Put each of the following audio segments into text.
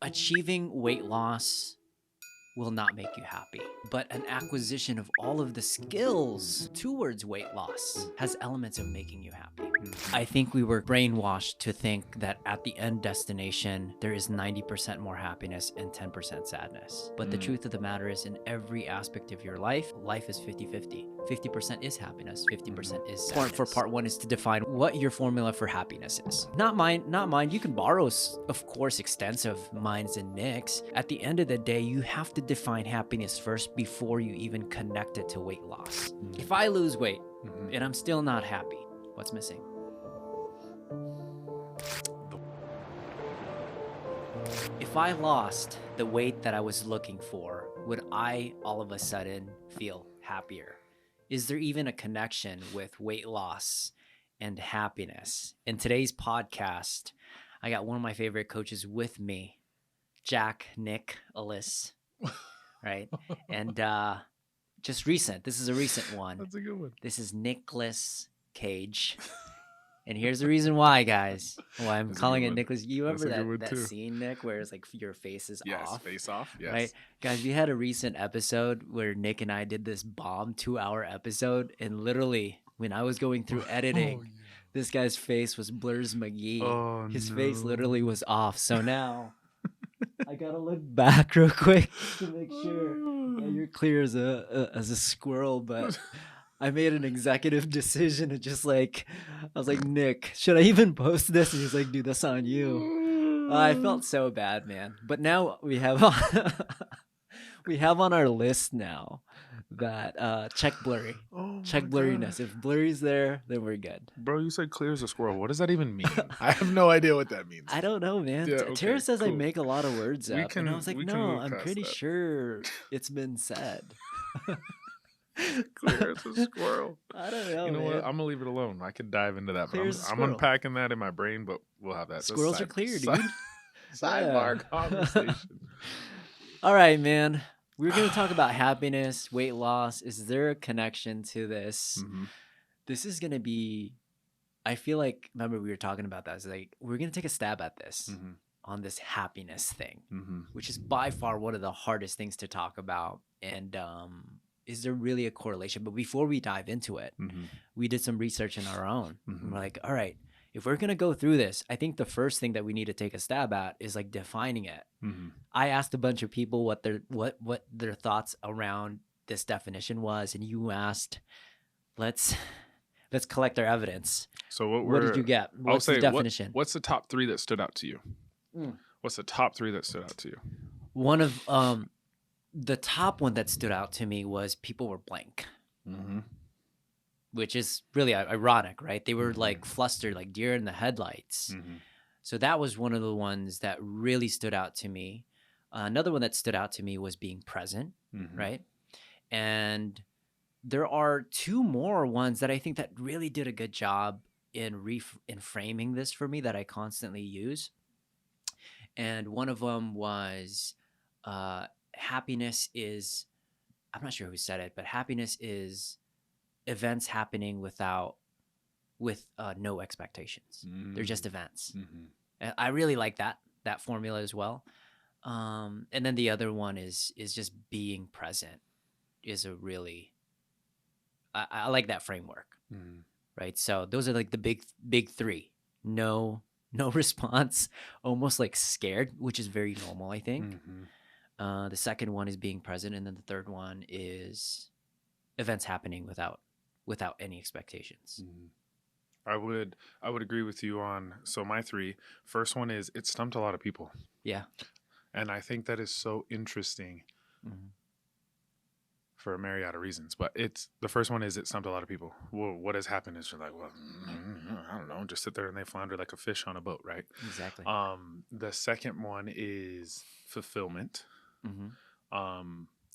Achieving weight loss will not make you happy, but an acquisition of all of the skills towards weight loss has elements of making you happy. I think we were brainwashed to think that at the end destination, there is 90% more happiness and 10% sadness. But the truth of the matter is, in every aspect of your life, life is 50-50. 50% is happiness, 50% is sadness. For part one is to define what your formula for happiness is. Not mine. You can borrow, of course, extensive minds and Nick's. At the end of the day, you have to define happiness first before you even connect it to weight loss. If I lose weight and I'm still not happy, what's missing? If I lost the weight that I was looking for, would I all of a sudden feel happier? Is there even a connection with weight loss and happiness? In today's podcast, I got one of my favorite coaches with me, Jack, Nick, Alyssa, right? And this is a recent one. That's a good one. This is Nicolas Cage. And here's the reason why, guys. Why I'm calling it Nicholas. You remember that scene, Nick, where it's like your face is off? Yes, face off. Yes. Right? Guys, we had a recent episode where Nick and I did this bomb 2-hour episode. And literally, when I was going through editing, this guy's face was Blurs McGee. Oh, His face literally was off. So now I got to look back real quick to make sure that you're clear as a squirrel. But I made an executive decision and I was like, Nick, should I even post this? And he's like, dude, that's on you. I felt so bad, man. But now we have on our list now that check blurry. Check blurriness. If blurry's there, then we're good. Bro, you said clear as a squirrel. What does that even mean? I have no idea what that means. I don't know, man. Yeah, Tara says cool. I make a lot of words up. And I was like, no, I'm pretty sure it's been said. Clear as a squirrel. I don't know. You know man. what? I'm gonna leave it alone. I could dive into that. Clear I'm unpacking that in my brain, but we'll have that. Squirrels are clear, dude. Sidebar conversation. All right, man. We're gonna talk about happiness, weight loss. Is there a connection to this? This is gonna be. I feel like. Remember, we were talking about that. It's like we're gonna take a stab at this on this happiness thing, which is by far one of the hardest things to talk about. And is there really a correlation? But before we dive into it, we did some research in our own. And we're like, all right, if we're going to go through this, I think the first thing that we need to take a stab at is like defining it. I asked a bunch of people what their thoughts around this definition was. And you asked, let's collect our evidence. So what did you get? What's the definition? What's the top 3 that stood out to you? What's the top 3 that stood out to you? One of the top one that stood out to me was people were blank, which is really ironic, right? They were like flustered, like deer in the headlights. So that was one of the ones that really stood out to me. Another one that stood out to me was being present, right? And there are 2 more ones that I think that really did a good job in framing this for me that I constantly use. And one of them was happiness is, I'm not sure who said it, but happiness is events happening with no expectations. They're just events. And I really like that formula as well. And then the other one is just being present is a really, I like that framework, right? So those are like the big 3. No response, almost like scared, which is very normal, I think. The second one is being present, and then the third one is events happening without any expectations. I would agree with you on. So my 3. First one is it stumped a lot of people. Yeah, and I think that is so interesting for a myriad of reasons. But it's the first one is it stumped a lot of people. Well, what has happened is you're like, well, I don't know, just sit there and they flounder like a fish on a boat, right? Exactly. The second one is fulfillment.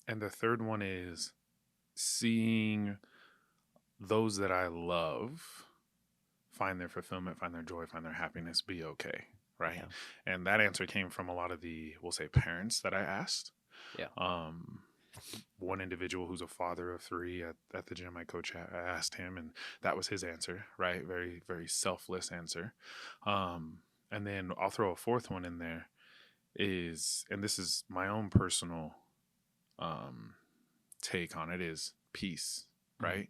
And the third one is seeing those that I love find their fulfillment, find their joy, find their happiness, be okay, right? Yeah. And that answer came from a lot of the, we'll say, parents that I asked. Yeah. One individual who's a father of 3 at the gym I coach at, I asked him, and that was his answer, right? Very, very selfless answer. And then I'll throw a 4th one in there. is, and this is my own personal um, take on it, is peace, right?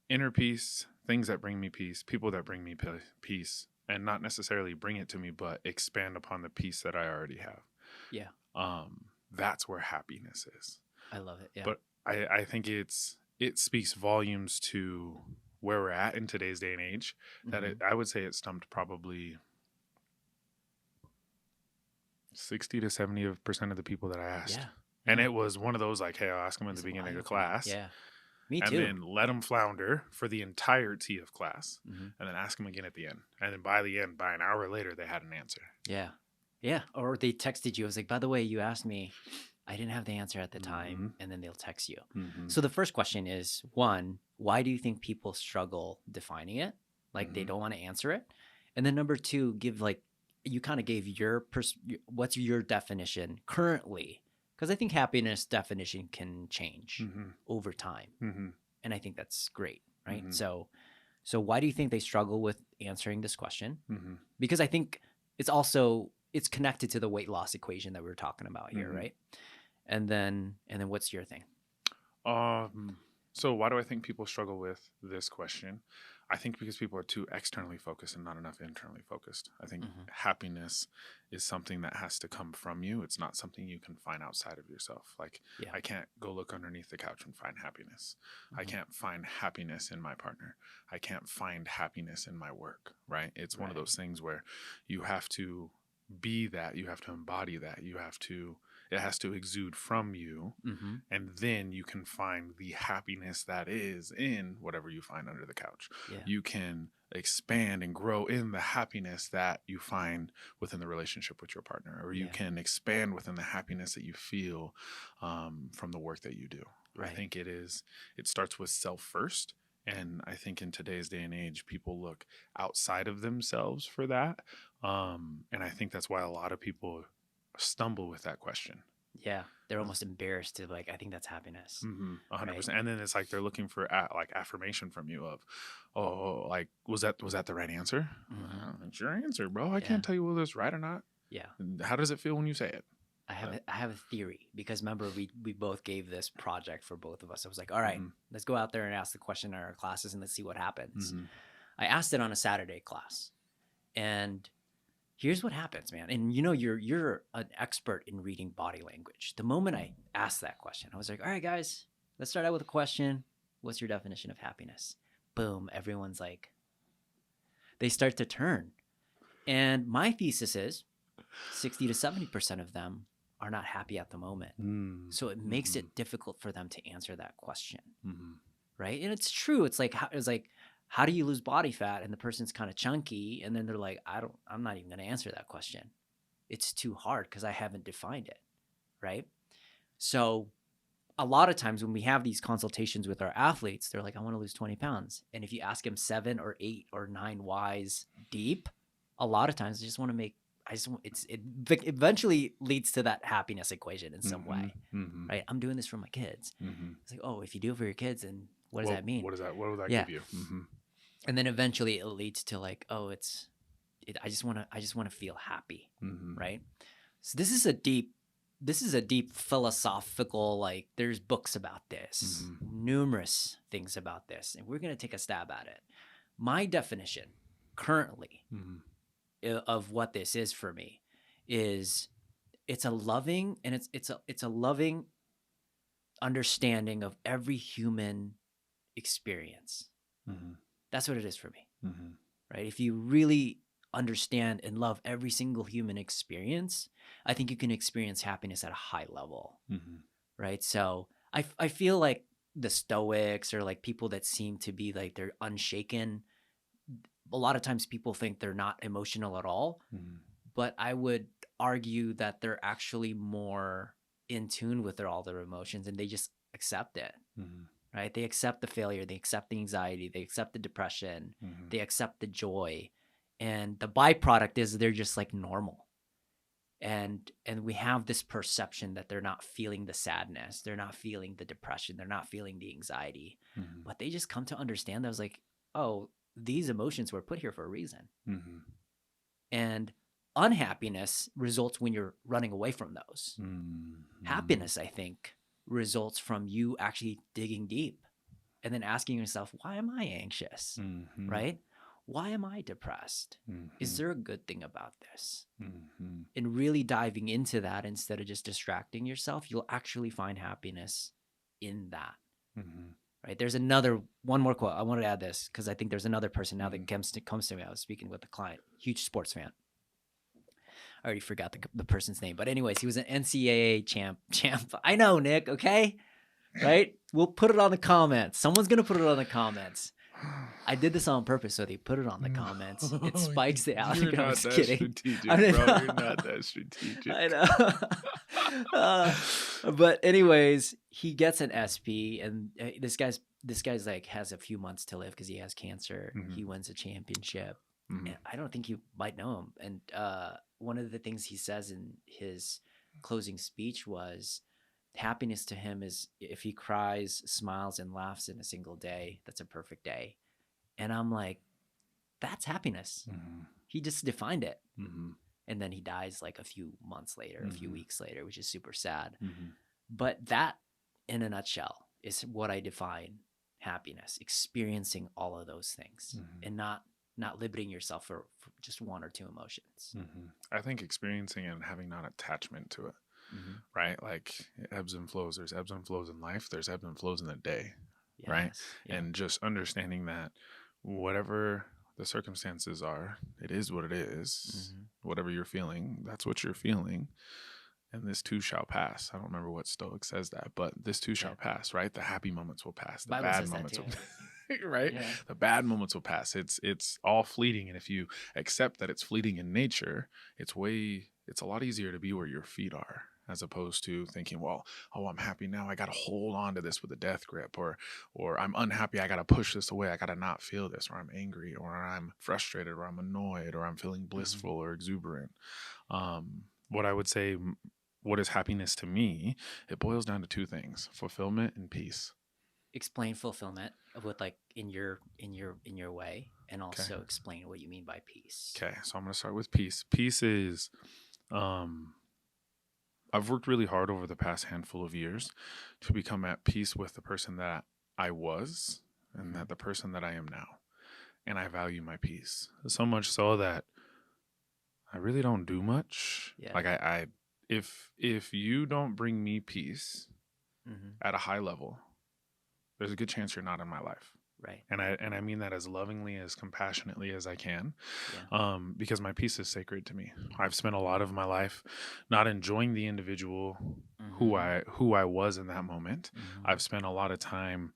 Inner peace, things that bring me peace, people that bring me peace, and not necessarily bring it to me, but expand upon the peace that I already have. Yeah. That's where happiness is. I love it. Yeah. But I think it speaks volumes to where we're at in today's day and age. That I would say it stumped probably 60 to 70% of the people that I asked. Yeah. And it was one of those like, hey, I'll ask them in the beginning of class. Yeah. Me and too. then let them flounder for the entirety of class, and then ask them again at the end. And then by the end, by an hour later, they had an answer. Yeah. Yeah. Or they texted you. I was like, by the way, you asked me. I didn't have the answer at the time. And then they'll text you. So the first question is, one, why do you think people struggle defining it? Like they don't want to answer it. And then number two, give like, you kind of gave your, what's your definition currently? Because I think happiness definition can change over time. And I think that's great, right? So why do you think they struggle with answering this question? Because I think it's connected to the weight loss equation that we were talking about here, right? And then what's your thing? So why do I think people struggle with this question? I think because people are too externally focused and not enough internally focused. I think happiness is something that has to come from you. It's not something you can find outside of yourself. Like I can't go look underneath the couch and find happiness. I can't find happiness in my partner. I can't find happiness in my work, right? It's one of those things where you have to be that, you have to embody that, it has to exude from you, and then you can find the happiness that is in whatever you find under the couch. You can expand and grow in the happiness that you find within the relationship with your partner, or you can expand within the happiness that you feel from the work that you do. I think it starts with self first. And I think in today's day and age, people look outside of themselves for that. And I think that's why a lot of people stumble with that question. Yeah. They're almost embarrassed to like, I think that's happiness. 100%. And then it's like they're looking for like affirmation from you of, oh, like, was that the right answer? It's your answer, bro. I can't tell you whether it's right or not. Yeah. How does it feel when you say it? I have a theory, because remember we both gave this project for both of us. I was like, all right, let's go out there and ask the question in our classes and let's see what happens. I asked it on a Saturday class, and here's what happens, man. And you know, you're an expert in reading body language. The moment I asked that question, I was like, all right, guys, let's start out with a question. What's your definition of happiness? Boom. Everyone's like, they start to turn. And my thesis is 60 to 70% of them are not happy at the moment. So it makes it difficult for them to answer that question. Right. And it's true. It's like, how do you lose body fat? And the person's kind of chunky. And then they're like, I'm not even going to answer that question. It's too hard because I haven't defined it. Right. So a lot of times when we have these consultations with our athletes, they're like, I want to lose 20 pounds. And if you ask them 7 or 8 or 9 whys deep, a lot of times they just want to make, it eventually leads to that happiness equation in some way, right? I'm doing this for my kids. It's like, oh, if you do it for your kids, then what does that mean? What would that give you? And then eventually it leads to like, oh, I just want to feel happy, right? So this is a deep philosophical, like there's books about this, numerous things about this, and we're going to take a stab at it. My definition currently of what this is for me is it's a loving, and it's a loving understanding of every human experience. That's what it is for me. Right? If you really understand and love every single human experience, I think you can experience happiness at a high level. Right? So I feel like the Stoics, or like people that seem to be like they're unshaken, a lot of times people think they're not emotional at all, but I would argue that they're actually more in tune with all their emotions, and they just accept it, right? They accept the failure, they accept the anxiety, they accept the depression, they accept the joy, and the byproduct is they're just like normal. And we have this perception that they're not feeling the sadness, they're not feeling the depression, they're not feeling the anxiety, but they just come to understand that I was like, oh, these emotions were put here for a reason. And unhappiness results when you're running away from those. Mm-hmm. Happiness, I think, results from you actually digging deep and then asking yourself, why am I anxious? Mm-hmm. Right? Why am I depressed? Mm-hmm. Is there a good thing about this? Mm-hmm. And really diving into that instead of just distracting yourself, you'll actually find happiness in that. Mm-hmm. Right? There's one more quote. I wanted to add this because I think there's another person now that comes to me. I was speaking with a client, huge sports fan. I already forgot the person's name, but anyways, he was an NCAA champ. I know, Nick. Okay, right? We'll put it on the comments. Someone's gonna put it on the comments. I did this on purpose, so they put it on the comments. It spikes the You're I'm not just that kidding. strategic, I bro. know. You're not that strategic. I know. But anyways, he gets an SP, and this guy's like has a few months to live because he has cancer. Mhm. He wins a championship. Mhm. And I don't think you might know him. And one of the things he says in his closing speech was happiness to him is if he cries, smiles, and laughs in a single day, that's a perfect day. And I'm like, that's happiness. Mhm. He just defined it. Mhm. And then he dies like a few months later, a few Mhm. weeks later, which is super sad. Mhm. But that, in a nutshell, is what I define happiness: experiencing all of those things Mhm. and not limiting yourself for just one or two emotions. Mhm. I think experiencing it and having not attachment to it, Mm-hmm. right? Like ebbs and flows. There's ebbs and flows in life. There's ebbs and flows in the day, right? Yes. Yeah. And just understanding that whatever the circumstances are, it is what it is. Mm-hmm. Whatever you're feeling, that's what you're feeling. And this too shall pass. I don't remember what Stoic says that, but this too shall pass, right? The happy moments will pass. The Bible bad says that moments too. will right? Yeah. The bad moments will pass. It's all fleeting. And if you accept that it's fleeting in nature, it's a lot easier to be where your feet are, as opposed to thinking, well, oh, I'm happy now. I gotta hold on to this with a death grip, or I'm unhappy, I gotta push this away. I gotta not feel this, or I'm angry, or I'm frustrated, or I'm annoyed, or I'm feeling blissful or exuberant. What I would say, what is happiness to me, it boils down to two things: fulfillment and peace. Explain fulfillment with like in your way, and also Okay. explain what you mean by peace. Okay, so I'm going to start with peace. Peace is, I've worked really hard over the past handful of years to become at peace with the person that I was and that the person that I am now. And I value my peace so much so that I really don't do much. Yeah. Like if you don't bring me peace at a high level, there's a good chance you're not in my life. Right. And I mean that as lovingly, as compassionately as I can, because my peace is sacred to me. I've spent a lot of my life not enjoying the individual who I was in that moment. I've spent a lot of time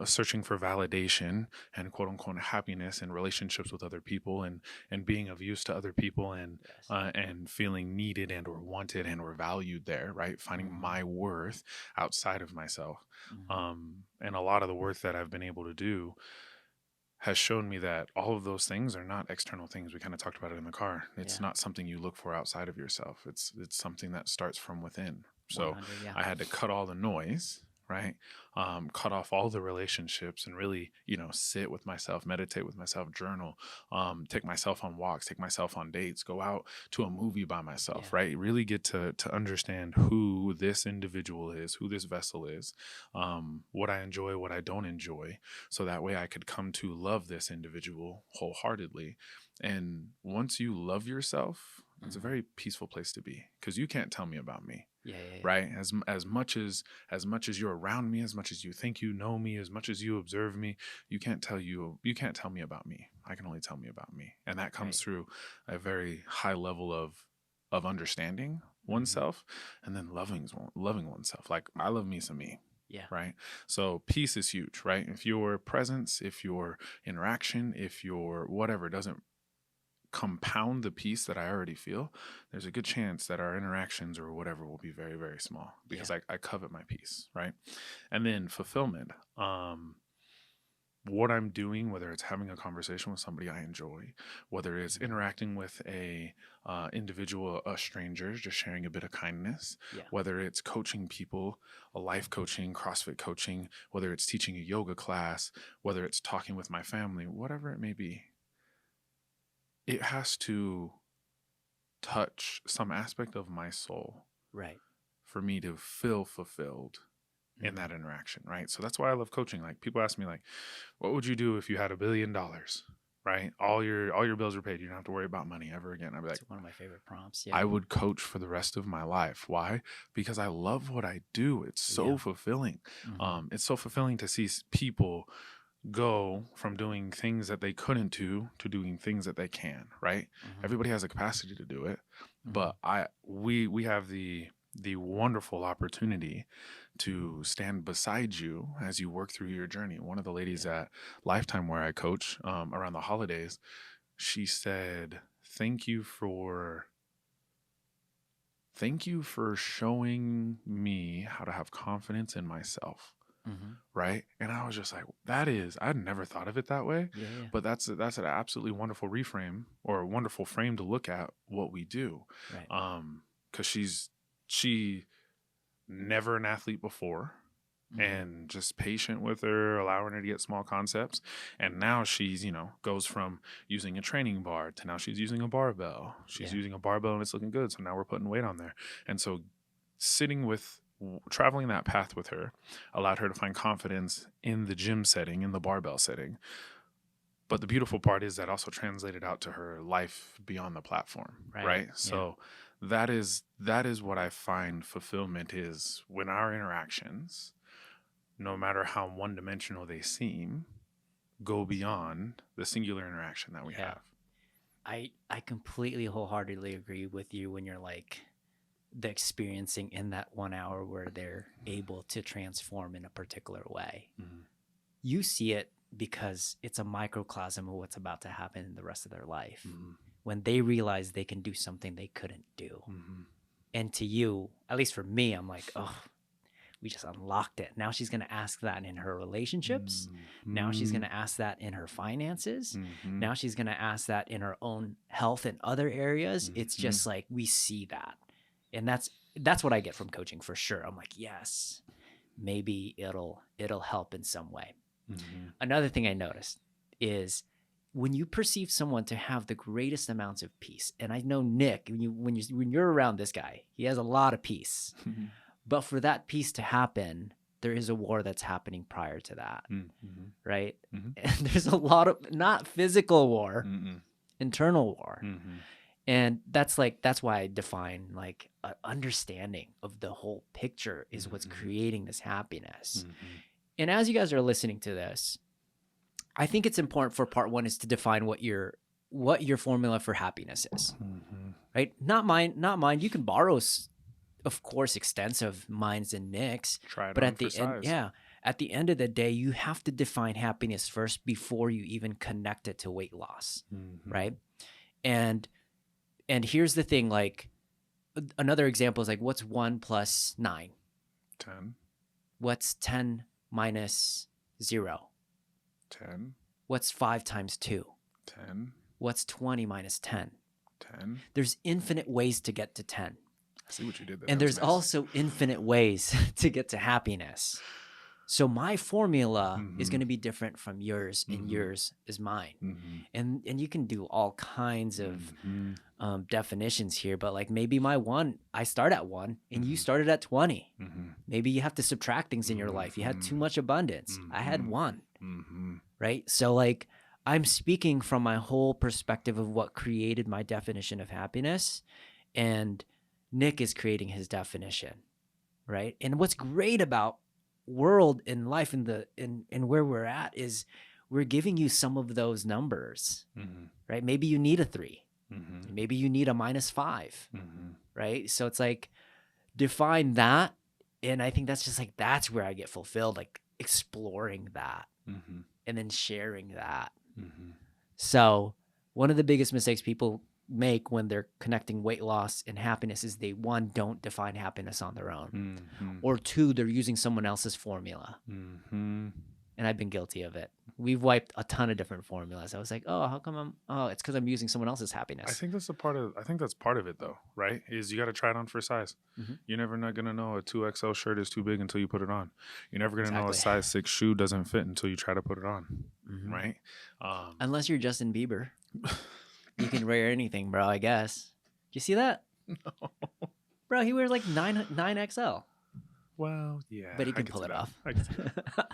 searching for validation and quote unquote happiness in relationships with other people, and being of use to other people, and feeling needed and or wanted and or valued there, right? Finding my worth outside of myself. And a lot of the work that I've been able to do has shown me that all of those things are not external things. We kind of talked about it in the car. It's not something you look for outside of yourself. It's something that starts from within. So I had to cut all the noise, right? Cut off all the relationships and really, sit with myself, meditate with myself, journal, take myself on walks, take myself on dates, go out to a movie by myself, right? Really get to understand who this individual is, who this vessel is, what I enjoy, what I don't enjoy, so that way I could come to love this individual wholeheartly. And once you love yourself, it's a very peaceful place to be, because you can't tell me about me. Right. As much as you're around me, as much as you think you know me, as much as you observe me, you can't tell me about me. I can only tell me about me. And that comes through a very high level of understanding oneself, and then loving oneself. Like, I love me some me. Yeah. Right. So peace is huge, right? If your presence, if your interaction, if your whatever doesn't compound the peace that I already feel, there's a good chance that our interactions or whatever will be very, very small, because I covet my peace, right? And then fulfillment. What I'm doing, whether it's having a conversation with somebody I enjoy, whether it's interacting with a individual, a stranger, just sharing a bit of kindness, whether it's coaching people, a life coaching, CrossFit coaching, whether it's teaching a yoga class, whether it's talking with my family, whatever it may be, it has to touch some aspect of my soul Right. for me to feel fulfilled in that interaction, right? So that's why I love coaching. Like, people ask me, like, what would you do if you had $1 billion, right? All your bills are paid. You don't have to worry about money ever again. I'd be like, It's one of my favorite prompts. Yeah. I would coach for the rest of my life. Why? Because I love what I do. It's so fulfilling. It's so fulfilling to see people go from doing things that they couldn't do to doing things that they can, right? Everybody has a capacity to do it, but we have the wonderful opportunity to stand beside you as you work through your journey. One of the ladies at Lifetime, where I coach around the holidays, she said, thank you for showing me how to have confidence in myself. Right. And I was just like, I'd never thought of it that way. But that's an absolutely wonderful reframe, or a wonderful frame to look at what we do. Right. Because she never an athlete before, and just patient with her, allowing her to get small concepts. And now she's, goes from using a training bar to now she's using a barbell. She's using a barbell and it's looking good. So now we're putting weight on there. And so traveling that path with her allowed her to find confidence in the gym setting, in the barbell setting. But the beautiful part is that also translated out to her life beyond the platform, right? So that is what I find fulfillment is, when our interactions, no matter how one-dimensional they seem, go beyond the singular interaction that we have. I completely wholeheartedly agree with you when you're like, the experiencing in that 1 hour where they're able to transform in a particular way. You see it because it's a microcosm of what's about to happen in the rest of their life. When they realize they can do something they couldn't do. And to you, at least for me, I'm like, oh, we just unlocked it. Now she's going to ask that in her relationships. Now she's going to ask that in her finances. Now she's going to ask that in her own health and other areas. It's just like, we see that. And that's what I get from coaching for sure. I'm like, yes, maybe it'll help in some way. Another thing I noticed is when you perceive someone to have the greatest amounts of peace, and I know Nick, when you're around this guy, he has a lot of peace. But for that peace to happen, there is a war that's happening prior to that, right? And there's a lot of, not physical war, internal war. And that's why I define like understanding of the whole picture is what's creating this happiness. And as you guys are listening to this, I think it's important for part one is to define what your formula for happiness is, right? Not mine. You can borrow, of course, extensive minds and Nick's, but at the end, at the end of the day, you have to define happiness first before you even connect it to weight loss, right? And here's the thing, like another example is like, what's 1 plus 9? 10. What's 10 minus 0? 10. What's 5 times 2? 10. What's 20 minus 10? 10. There's infinite ways to get to 10. I see what you did there. And there's also infinite ways to get to happiness. So my formula is going to be different from yours, and yours is mine. And you can do all kinds of definitions here, but like maybe my one, I start at 1 and you started at 20. Maybe you have to subtract things in your life. You had too much abundance. I had 1, right? So like I'm speaking from my whole perspective of what created my definition of happiness, and Nick is creating his definition, right? And what's great about world and life and where we're at is we're giving you some of those numbers, right? Maybe you need a 3, maybe you need a -5, right? So it's like, define that. And I think that's just like, that's where I get fulfilled, like exploring that and then sharing that. So one of the biggest mistakes people make when they're connecting weight loss and happiness is they, 1, don't define happiness on their own, or 2, they're using someone else's formula. And I've been guilty of it. We've wiped a ton of different formulas. I was like, oh, how come it's because I'm using someone else's happiness. I think that's part of it though, right? Is you got to try it on for size. You're never not going to know a 2XL shirt is too big until you put it on. You're never going to know a size 6 shoe doesn't fit until you try to put it on, right? Unless you're Justin Bieber. You can wear anything, bro, I guess. You see that? No. Bro, he wears like 9XL. Well, yeah. But he I can see pull it that. off. I can see that.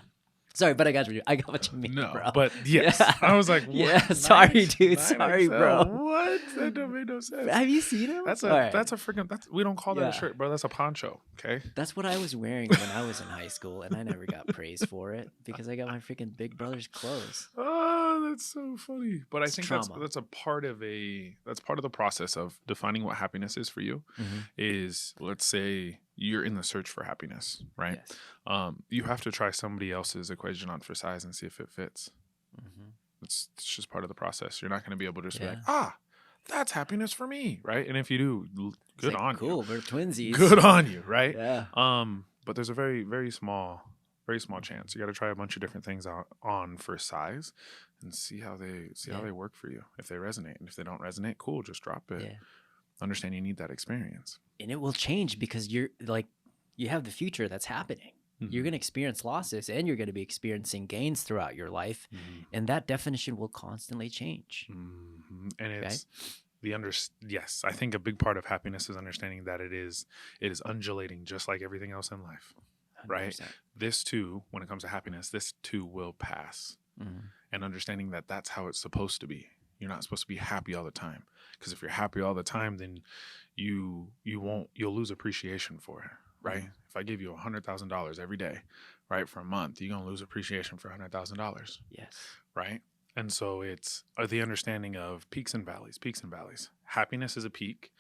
Sorry, but I got what you mean, No, bro. but yes. Yeah. I was like, what? Yeah, sorry, dude. 9XL? Sorry, bro. What? That don't make no sense. Have you seen him? That's a freaking we don't call that a shirt, bro. That's a poncho. Okay. That's what I was wearing when I was in high school, and I never got praised for it because I got my freaking big brother's clothes. Oh, that's so funny. But It's I think trauma. that's a part of the process of defining what happiness is for you. Is, let's say you're in the search for happiness, right? Yes. You have to try somebody else's equation on for size and see if it fits. It's just part of the process. You're not going to be able to just be like, that's happiness for me, right? And if you do, good on you. Cool, we're twinsies. Good on you, right? Yeah. But there's a very, very small chance. You got to try a bunch of different things on for size and see how they work for you. If they resonate, and if they don't resonate, cool, just drop it. Yeah. Understand you need that experience. And it will change because you have the future that's happening. You're going to experience losses and you're going to be experiencing gains throughout your life. And that definition will constantly change. And it's yes, I think a big part of happiness is understanding that it is undulating just like everything else in life, 100%. Right? This too, when it comes to happiness, this too will pass. And understanding that that's how it's supposed to be. You're not supposed to be happy all the time, because if you're happy all the time, then you'll lose appreciation for it. Right? If I give you $100,000 every day, right, for a month, you're going to lose appreciation for $100,000. Yes. Right? And so it's the understanding of peaks and valleys. Happiness is a peak,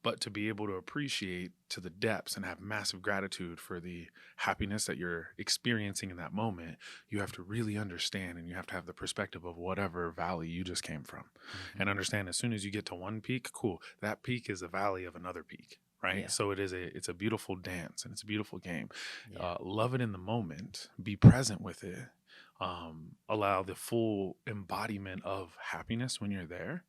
but to be able to appreciate to the depths and have massive gratitude for the happiness that you're experiencing in that moment, you have to really understand, and you have to have the perspective of whatever valley you just came from. And understand as soon as you get to one peak, cool, that peak is a valley of another peak. Right. Yeah. So it's a beautiful dance and it's a beautiful game. Yeah. Love it in the moment, be present with it. Allow the full embodiment of happiness when you're there.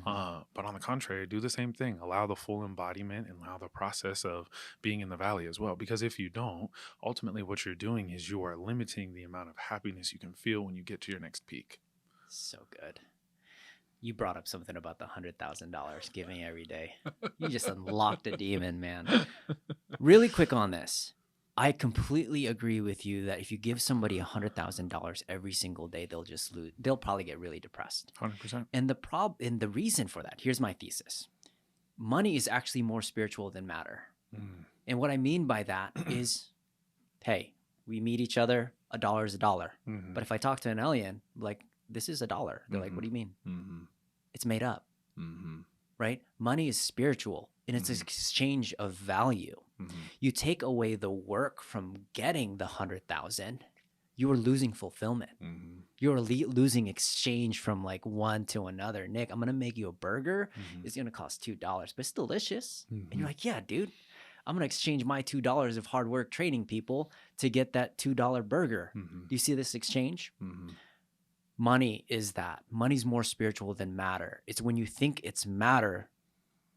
But on the contrary, do the same thing. Allow the full embodiment and allow the process of being in the valley as well. Because if you don't, ultimately what you're doing is you are limiting the amount of happiness you can feel when you get to your next peak. So good. You brought up something about the $100,000 giving every day. You just unlocked a demon, man. Really quick on this. I completely agree with you that if you give somebody $100,000 every single day, they'll probably get really depressed. 100%. And the reason for that, here's my thesis. Money is actually more spiritual than matter. And what I mean by that is, hey, we meet each other, $1 is $1. But if I talk to an alien, like, this is $1. They're like, what do you mean? It's made up, right? Money is spiritual, and it's an exchange of value. You take away the work from getting the 100,000, you are losing fulfillment. You're losing exchange from like one to another. Nick, I'm gonna make you a burger. It's gonna cost $2, but it's delicious. And you're like, yeah, dude, I'm gonna exchange my $2 of hard work training people to get that $2 burger. Do you see this exchange? Money is that. Money's more spiritual than matter. It's when you think it's matter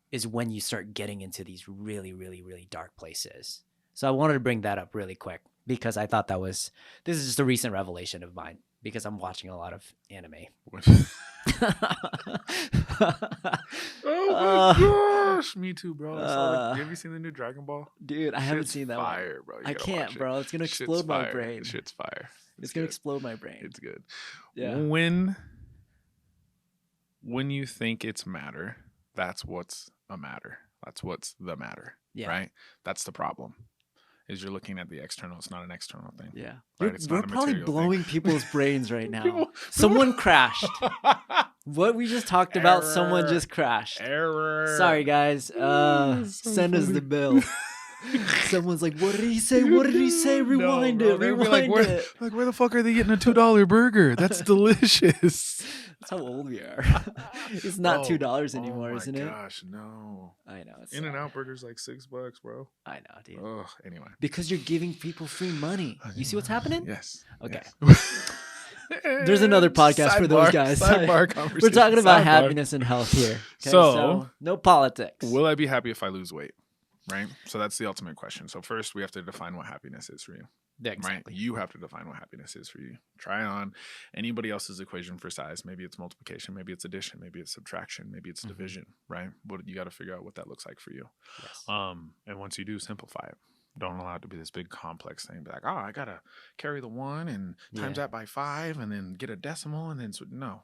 is when you start getting into these really, really, really dark places. So I wanted to bring that up really quick because I thought this is just a recent revelation of mine because I'm watching a lot of anime. Oh my gosh, me too, bro. Have you seen the new Dragon Ball? Dude, I haven't seen that fire, one. Bro. I can't, bro. It's gonna explode my brain. Shit's fire. It's gonna explode my brain. It's good. Yeah. When you think it's matter, that's what's a matter. That's what's the matter. Yeah. Right? That's the problem. Is you're looking at the external. It's not an external thing. Yeah. Right? We're probably blowing people's brains right now. Someone crashed. What we just talked about, someone just crashed. Error. Sorry, guys. Send us the bill. Someone's like, what did he say? What did he say? Rewind it. Rewind it. Like, where the fuck are they getting a $2 burger? That's delicious. That's how old we are. It's not $2 anymore, isn't it? Oh my gosh, no. I know. In-N-Out burger's like $6, bro. I know, dude. Oh, anyway. Because you're giving people free money. You see what's happening? Yes. Okay. Yes. There's another podcast for those guys. Sidebar conversation. We're talking about happiness and health here. Okay? So no politics. Will I be happy if I lose weight? right? So that's the ultimate question. So first we have to define what happiness is for you. Yeah, exactly. Right? You have to define what happiness is for you. Try on anybody else's equation for size. Maybe it's multiplication, maybe it's addition, maybe it's subtraction, maybe it's division, right? What you got to figure out what that looks like for you. Yes. And once you do, simplify it. Don't allow it to be this big complex thing. Be like, oh, I gotta carry the 1 and times that by 5 and then get a decimal and then no.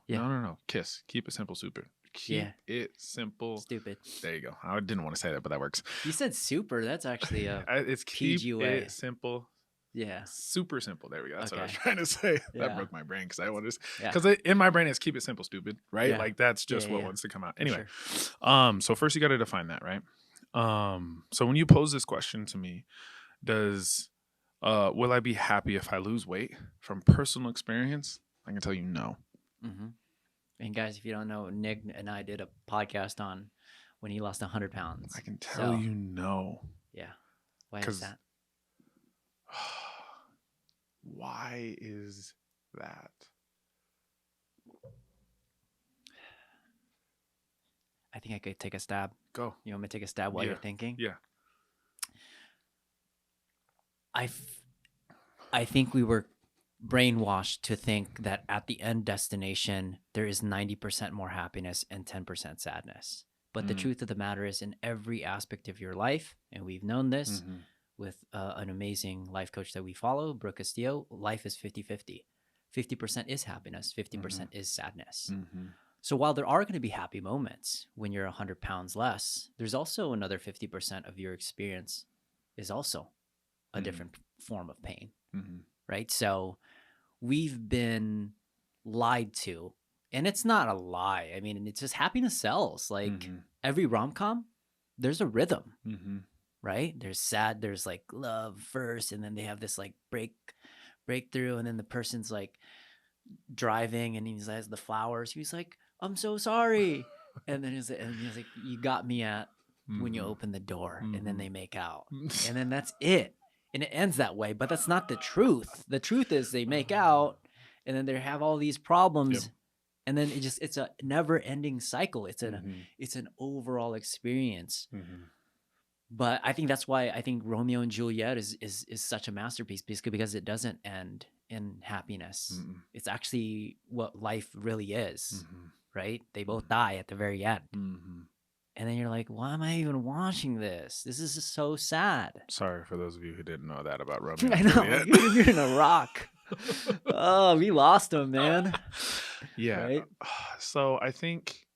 KISS. Keep it simple, stupid. Keep it simple. Stupid. There you go. I didn't want to say that, but that works. You said super. That's actually a it's keep PG way. it simple. Yeah. Super simple. There we go. That's what I was trying to say. That broke my brain because I wanted to. Because in my brain, it's keep it simple, stupid. Right? Yeah. Like that's just what wants to come out. Anyway. Sure. So first you got to define that, right? So when you pose this question to me, will I be happy if I lose weight? From personal experience, I can tell you no. Mm-hmm. And guys, if you don't know, Nick and I did a podcast on when he lost 100 pounds. I can tell you no. Yeah. Why is that? Why is that? I think I could take a stab. Go. You want me to take a stab while you're thinking? Yeah. I think we were brainwashed to think that at the end destination, there is 90% more happiness and 10% sadness. But the truth of the matter is in every aspect of your life, and we've known this with an amazing life coach that we follow, Brooke Castillo, life is 50-50. 50% is happiness, 50% is sadness. So while there are going to be happy moments when you're 100 pounds less, there's also another 50% of your experience is also a different form of pain, right? So we've been lied to, and it's not a lie. I mean, it's just happiness sells. Like every rom-com, there's a rhythm, right? There's sad, there's like love first, and then they have this like breakthrough, and then the person's like driving, and he has the flowers. He's like, "I'm so sorry," and then he's like, "You got me at when you open the door," and then they make out, and then that's it. And it ends that way, but that's not the truth. The truth is they make out and then they have all these problems and then it's a never ending cycle. It's an overall experience. But I think that's why I think Romeo and Juliet is such a masterpiece because it doesn't end in happiness. It's actually what life really is, right? They both die at the very end. And then you're like, why am I even watching this? This is just so sad. Sorry for those of you who didn't know that about Romeo. I know. You're in a rock. Oh, we lost him, man. Yeah. Right? So I think,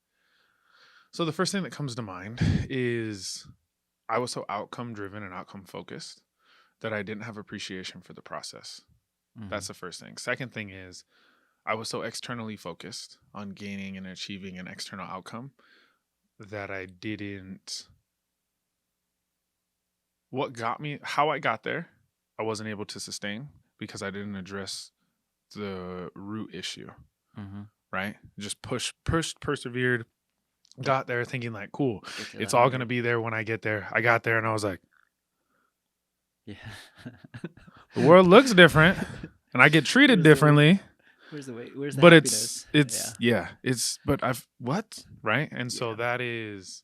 the first thing that comes to mind is I was so outcome driven and outcome focused that I didn't have appreciation for the process. That's the first thing. Second thing is I was so externally focused on gaining and achieving an external outcome that I didn't, how I got there, I wasn't able to sustain because I didn't address the root issue, right? Just persevered, got there thinking like, cool, it's all going to be there when I get there. I got there and I was like, the world looks different and I get treated differently. Where's the but happiness? But what? Right? And so that is,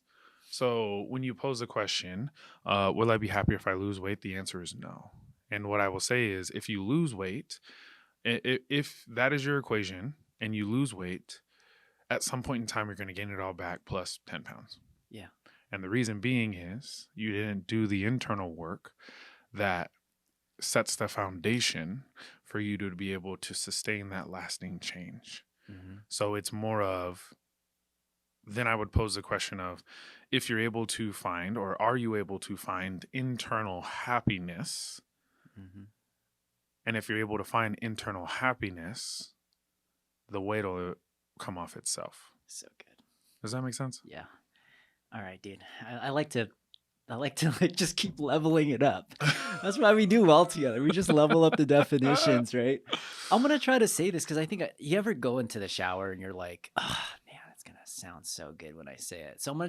so when you pose the question, will I be happier if I lose weight? The answer is no. And what I will say is if you lose weight, if that is your equation and you lose weight, at some point in time, you're going to gain it all back plus 10 pounds. Yeah. And the reason being is you didn't do the internal work that sets the foundation for you to be able to sustain that lasting change. So it's more of, then I would pose the question of, if you're able to find, or are you able to find internal happiness? And if you're able to find internal happiness, the weight will come off itself. So good. Does that make sense? Yeah. All right, dude. I like to like just keep leveling it up. That's why we do well together. We just level up the definitions, right? I'm gonna try to say this because I think you ever go into the shower and you're like, oh man, it's gonna sound so good when I say it. So I'm gonna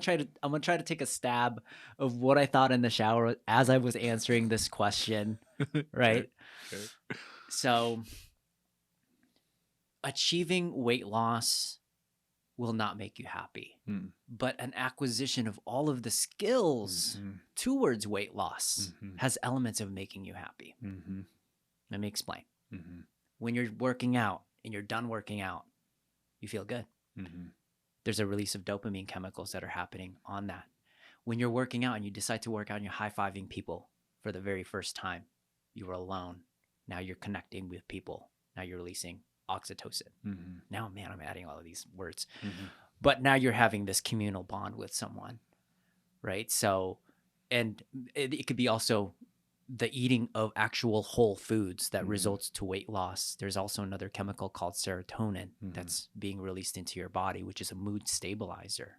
try to take a stab of what I thought in the shower as I was answering this question, right? Okay. So achieving weight loss will not make you happy. Mm. But an acquisition of all of the skills towards weight loss has elements of making you happy. Let me explain. When you're working out and you're done working out, you feel good. There's a release of dopamine chemicals that are happening on that. When you're working out and you decide to work out and you're high-fiving people for the very first time, you were alone. Now you're connecting with people. Now you're releasing oxytocin. Now, man, I'm adding all of these words. But now you're having this communal bond with someone, right? So, and it could be also the eating of actual whole foods that results to weight loss. There's also another chemical called serotonin that's being released into your body, which is a mood stabilizer,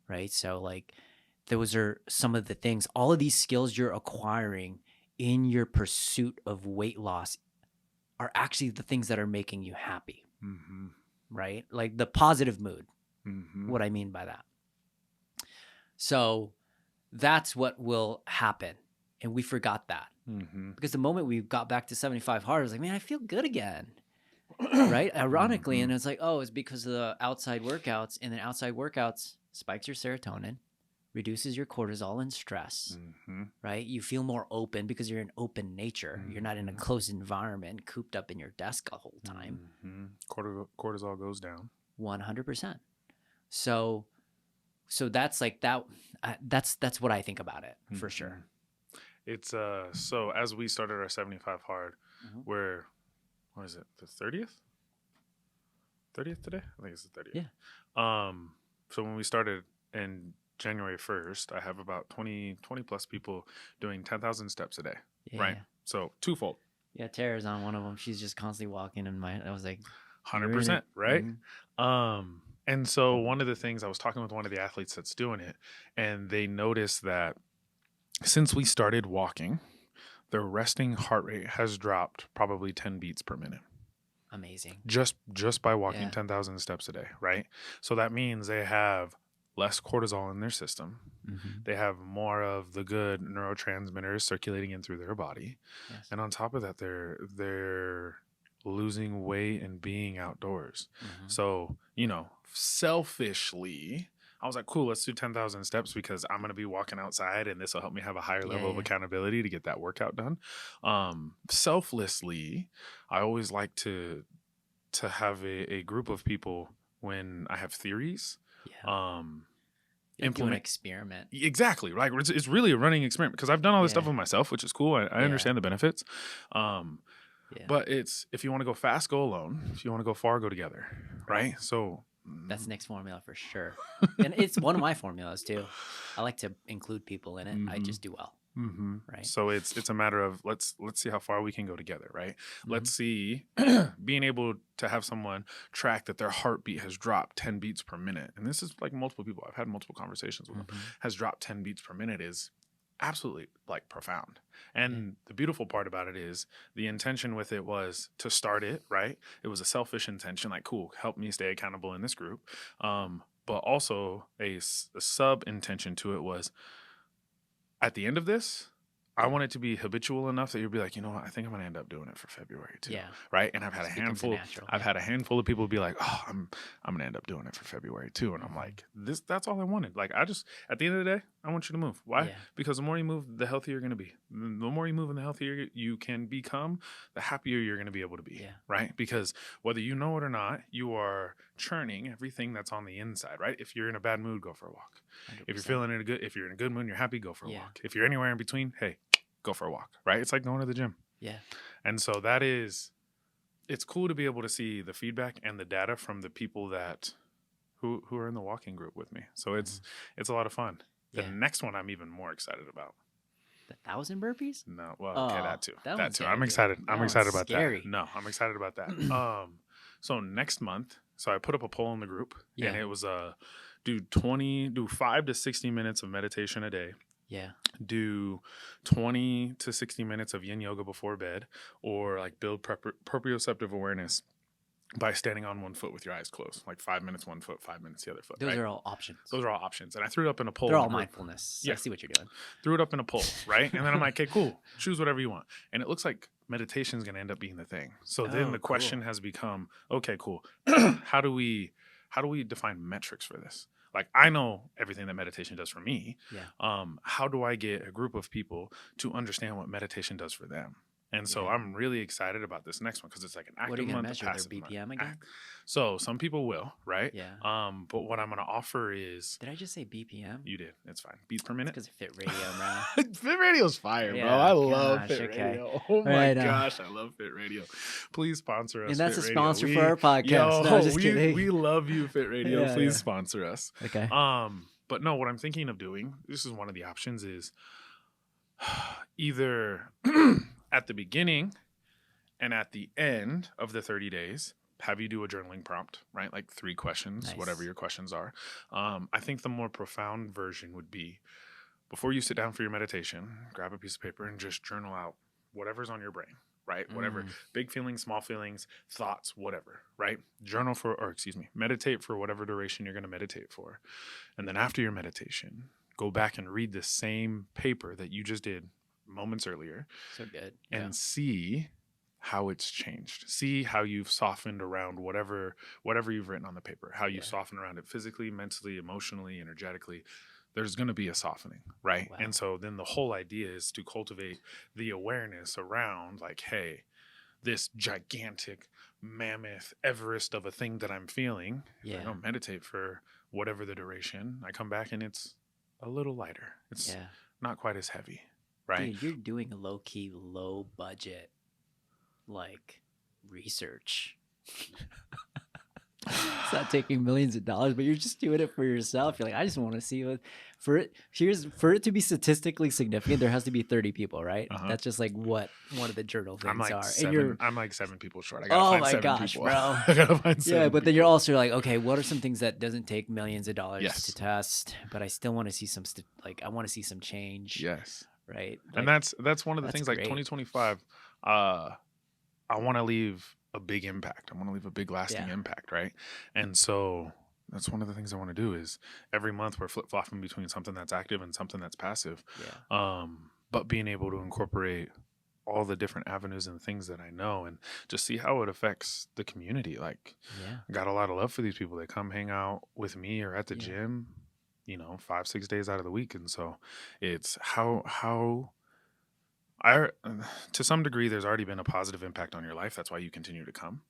right? So like those are some of the things, all of these skills you're acquiring in your pursuit of weight loss are actually the things that are making you happy, right? Like the positive mood, what I mean by that. So that's what will happen. And we forgot that because the moment we got back to 75 hard, I was like, man, I feel good again. Right? Ironically. And it's like, oh, it's because of the outside workouts, and then outside workouts spikes your serotonin, reduces your cortisol and stress, right? You feel more open because you're in open nature. You're not in a closed environment, cooped up in your desk the whole time. Cortisol goes down. 100%. So that's like that. That's what I think about it for sure. It's so as we started our 75 hard, we're, what is it, the 30th today? I think it's the 30th. Yeah. So when we started in January 1st, I have about 20 plus people doing 10,000 steps a day, right? So twofold. Yeah, Tara's on one of them. She's just constantly walking in I was like 100%, right? And so one of the things, I was talking with one of the athletes that's doing it, and they noticed that since we started walking, their resting heart rate has dropped probably 10 beats per minute. Amazing. Just by walking 10,000 steps a day, right? So that means they have less cortisol in their system. They have more of the good neurotransmitters circulating in through their body. Yes. And on top of that, they're losing weight and being outdoors. So, selfishly, I was like, cool, let's do 10,000 steps because I'm going to be walking outside and this will help me have a higher level of accountability to get that workout done. Selflessly, I always like to have a group of people when I have theories. Implement an experiment. Exactly. Like it's really a running experiment because I've done all this stuff with myself, which is cool. I understand the benefits. But it's, if you want to go fast, go alone. If you want to go far, go together. Right? So that's Nick's formula for sure. And it's one of my formulas too. I like to include people in it. I just do well. Right. So it's a matter of let's see how far we can go together, right? Let's see being able to have someone track that their heartbeat has dropped 10 beats per minute. And this is like multiple people. I've had multiple conversations with them. Has dropped 10 beats per minute is absolutely like profound. And the beautiful part about it is the intention with it was to start it, right? It was a selfish intention, like, cool, help me stay accountable in this group. But also a sub intention to it was, at the end of this, I want it to be habitual enough that you'll be like, you know what, I think I'm going to end up doing it for February too. Yeah. Right. And I've had had a handful of people be like, oh, I'm going to end up doing it for February too. And I'm like, that's all I wanted. Like, at the end of the day, I want you to move. Why? Yeah. Because the more you move, the healthier you're going to be. The more you move and the healthier you can become, the happier you're going to be able to be. Yeah. Right. Because whether you know it or not, you are churning everything that's on the inside. Right. If you're in a bad mood, go for a walk. 100%. If you're in a good mood and you're happy, go for a walk. If you're anywhere in between, hey, go for a walk, right? It's like going to the gym. Yeah. And so it's cool to be able to see the feedback and the data from the people who are in the walking group with me. So it's a lot of fun. The next one I'm even more excited about. The 1,000 burpees? No. Well, okay, that too. I'm excited. I'm excited about scary. that. No, I'm excited about that. So next month, I put up a poll in the group and it was do 5 to 60 minutes of meditation a day. Yeah. Do 20 to 60 minutes of yin yoga before bed, or like build proprioceptive awareness by standing on one foot with your eyes closed, like 5 minutes one foot, 5 minutes the other foot. Those are all options. And I threw it up in a poll. They're all mindfulness. Yeah. I see what you're doing. Threw it up in a poll, right? And then I'm like, okay, cool. Choose whatever you want. And it looks like meditation is going to end up being the thing. So then the question has become, okay, cool. How do we how do we define metrics for this? Like, I know everything that meditation does for me. Yeah. How do I get a group of people to understand what meditation does for them? And so Yeah. I'm really excited about this next one because it's like an What are active you going to month, a measure? Their passive month. BPM again? So some people will, right? Yeah. But what I'm going to offer is, Did I just say BPM? you did. It's fine. Beats per minute. Because of Fit Radio, man. Fit Radio's fire, bro. Yeah, I love gosh, Fit okay. Radio. Oh my Right, gosh, I love Fit Radio. Please sponsor us. And that's Fit a Radio. sponsor for our podcast. Yo, No, just kidding. we love you, Fit Radio. Yeah, Please yeah. sponsor us. Okay. But no, what I'm thinking of doing, this is one of the options, is either at the beginning and at the end of the 30 days, have you do a journaling prompt, right? Like 3 questions, Nice. whatever your questions are. I think the more profound version would be, before you sit down for your meditation, grab a piece of paper and just journal out whatever's on your brain, right? Whatever, big feelings, small feelings, thoughts, whatever, right? Meditate for whatever duration you're going to meditate for. And then after your meditation, go back and read the same paper that you just did moments earlier. So good. And see how it's changed. See how you've softened around whatever you've written on the paper, how you've softened around it physically, mentally, emotionally, energetically. There's going to be a softening, right? Wow. And so then the whole idea is to cultivate the awareness around, like, hey, this gigantic mammoth Everest of a thing that I'm feeling. If I don't meditate for whatever the duration, I come back and it's a little lighter. It's not quite as heavy, right? Dude, you're doing a low-key, low-budget, like, research. It's not taking millions of dollars, but you're just doing it for yourself. You're like, I just want to see what for it to be statistically significant, there has to be 30 people, right? That's just like what one of the journal things are. I'm like 7 people short. I gotta find 7 people. Bro. I gotta find 7 but then you're also like, okay, what are some things that doesn't take millions of dollars Yes. to test, but I still want to see some I want to see some change. Yes. Right. And that's one of the things, like, great. 2025, I want to leave a big impact. I want to leave a big lasting impact, right? And so that's one of the things I want to do is every month we're flip-flopping between something that's active and something that's passive. But being able to incorporate all the different avenues and things that I know and just see how it affects the community. Like, I got a lot of love for these people. They come hang out with me or at the gym, 5-6 days out of the week. And so it's how to some degree, there's already been a positive impact on your life. That's why you continue to come.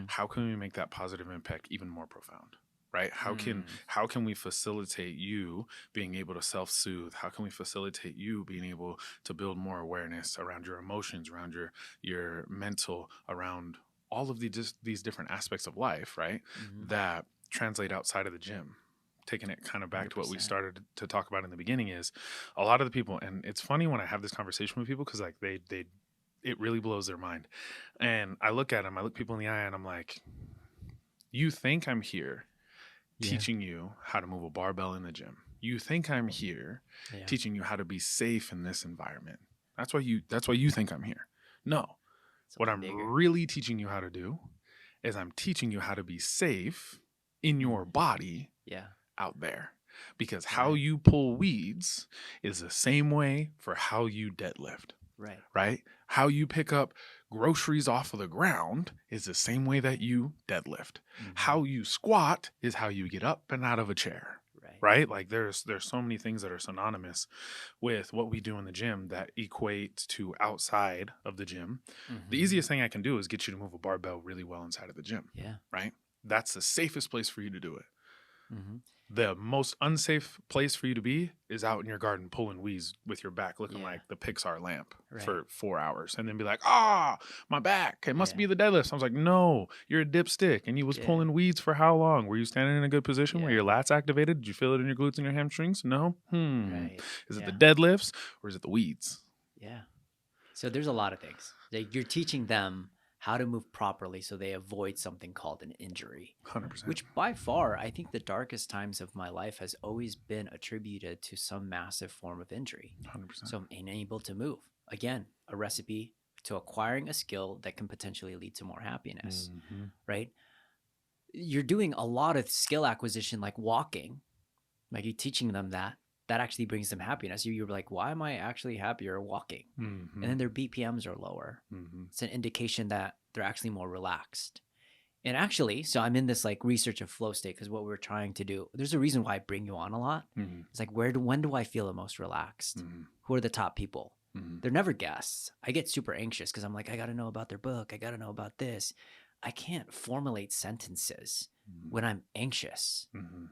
How can we make that positive impact even more profound, right? How can we facilitate you being able to self-soothe? How can we facilitate you being able to build more awareness around your emotions, around your mental, around all of these different aspects of life, right? That translate outside of the gym. Taking it kind of back 100%. To what we started to talk about in the beginning is a lot of the people, and it's funny when I have this conversation with people because like it really blows their mind. And I look at them, I look people in the eye and I'm like, you think I'm here teaching you how to move a barbell in the gym. You think I'm here teaching you how to be safe in this environment. That's why you think I'm here. No, what I'm really teaching you how to do is I'm teaching you how to be safe in your body. Out there, because how you pull weeds is the same way for how you deadlift, right? How you pick up groceries off of the ground is the same way that you deadlift. How you squat is how you get up and out of a chair, right? Like there's so many things that are synonymous with what we do in the gym that equate to outside of the gym. The easiest thing I can do is get you to move a barbell really well inside of the gym, right? That's the safest place for you to do it. The most unsafe place for you to be is out in your garden pulling weeds with your back looking like the Pixar lamp for 4 hours and then be like, my back, it must be the deadlift. I was like, no, you're a dipstick. And you was pulling weeds for how long? Were you standing in a good position where your lats activated? Did you feel it in your glutes and your hamstrings? No? Is it the deadlifts or is it the weeds? So there's a lot of things. You're teaching them how to move properly so they avoid something called an injury. 100%. Which by far, I think the darkest times of my life has always been attributed to some massive form of injury. 100%. So I'm unable to move. Again, a recipe to acquiring a skill that can potentially lead to more happiness, right? You're doing a lot of skill acquisition like walking, like you're teaching them that actually brings them happiness. You're like, why am I actually happier walking? And then their BPMs are lower. It's an indication that they're actually more relaxed. And actually, so I'm in this like research of flow state because what we're trying to do, there's a reason why I bring you on a lot. Mm-hmm. It's like, when do I feel the most relaxed? Mm-hmm. Who are the top people? Mm-hmm. They're never guests. I get super anxious because I'm like, I got to know about their book. I got to know about this. I can't formulate sentences when I'm anxious,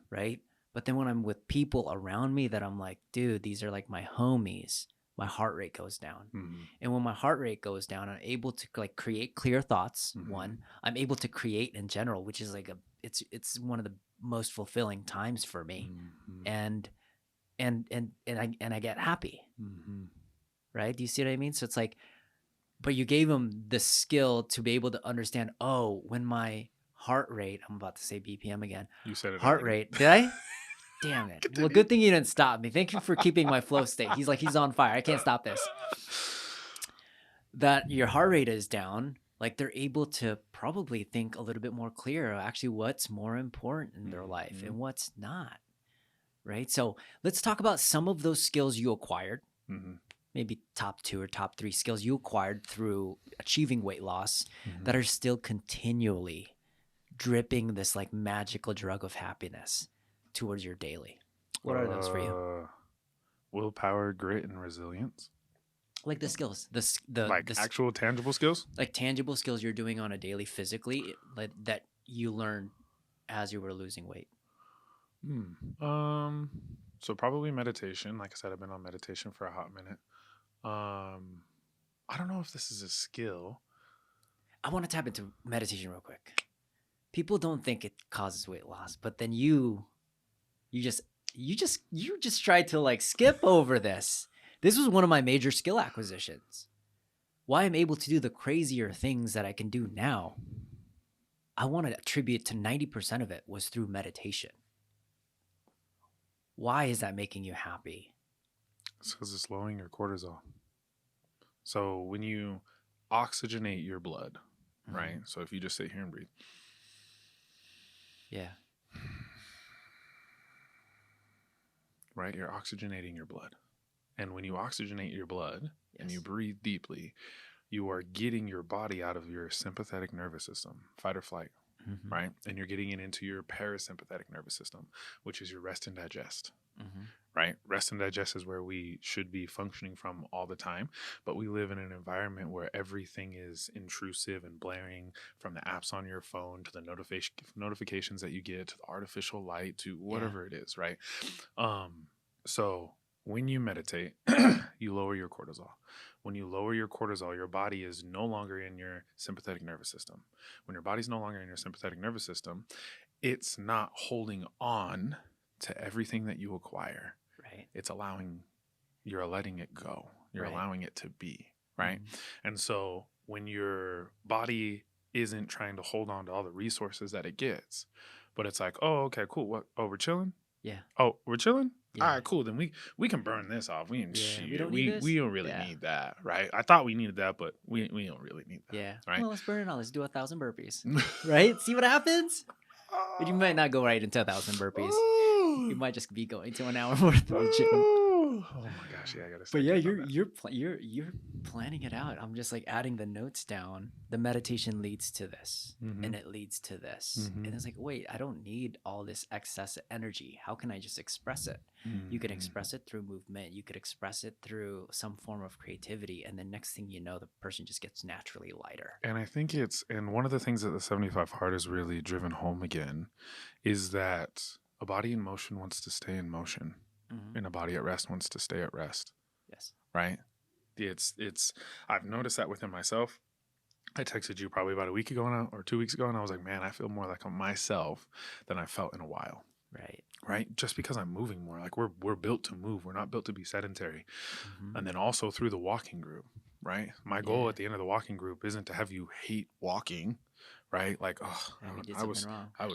right? But then when I'm with people around me that I'm like, dude, these are like my homies, my heart rate goes down. And when my heart rate goes down, I'm able to like create clear thoughts. One, I'm able to create in general, which is like it's one of the most fulfilling times for me. And I get happy. Right? Do you see what I mean? So it's like, but you gave him the skill to be able to understand, oh, when my heart rate, I'm about to say BPM again. You said it. Heart already. rate. Did I? Damn it. Well, good thing you didn't stop me. Thank you for keeping my flow state. He's like, he's on fire. I can't stop this. That your heart rate is down. Like they're able to probably think a little bit more clear actually what's more important in their life and what's not. Right? So let's talk about some of those skills you acquired. Maybe top 2 or top 3 skills you acquired through achieving weight loss that are still continually dripping this like magical drug of happiness towards your daily. What are those for you? Willpower, grit, and resilience. Like the skills, actual tangible skills, like tangible skills you're doing on a daily physically, like that you learn as you were losing weight. So probably meditation. Like I said, I've been on meditation for a hot minute. I don't know if this is a skill. I want to tap into meditation real quick. People don't think it causes weight loss, but then you just tried to like skip over this. This was one of my major skill acquisitions. Why I'm able to do the crazier things that I can do now, I want to attribute to 90% of it was through meditation. Why is that making you happy? It's because it's lowering your cortisol. So when you oxygenate your blood, right? So if you just sit here and breathe. Yeah. Right? You're oxygenating your blood. And when you oxygenate your blood and you breathe deeply, you are getting your body out of your sympathetic nervous system, fight or flight, right? And you're getting it into your parasympathetic nervous system, which is your rest and digest, right? Rest and digest is where we should be functioning from all the time, but we live in an environment where everything is intrusive and blaring, from the apps on your phone to the notifications that you get to the artificial light to whatever it is, right? So when you meditate, you lower your cortisol. When you lower your cortisol, your body is no longer in your sympathetic nervous system. When your body's no longer in your sympathetic nervous system, it's not holding on to everything that you acquire. Right. You're letting it go. You're allowing it to be, right? And so when your body isn't trying to hold on to all the resources that it gets, but it's like, oh, okay, cool. What? Oh, we're chilling? Yeah. Oh, we're chilling? Yeah. All right, cool. Then we can burn this off. We don't really Yeah. need that, right? I thought we needed that, but we don't really need that. Yeah. Right. Well, let's burn it all. Let's do 1,000 burpees. Right? See what happens? But you might not go right into 1,000 burpees. You might just be going to an hour worth of gym. Oh my gosh, yeah, I gotta. But yeah, you're planning it out. I'm just like adding the notes down. The meditation leads to this, and it leads to this, and it's like, wait, I don't need all this excess energy. How can I just express it? You could express it through movement. You could express it through some form of creativity, and the next thing you know, the person just gets naturally lighter. And I think and one of the things that the 75 Hard has really driven home again is that a body in motion wants to stay in motion. And a body at rest wants to stay at rest. Yes. Right? I've noticed that within myself. I texted you probably about a week ago now or 2 weeks ago, and I was like, man, I feel more like myself than I felt in a while. Right? Just because I'm moving more. Like we're built to move. We're not built to be sedentary. And then also through the walking group, right? My goal at the end of the walking group isn't to have you hate walking, right? Like, I was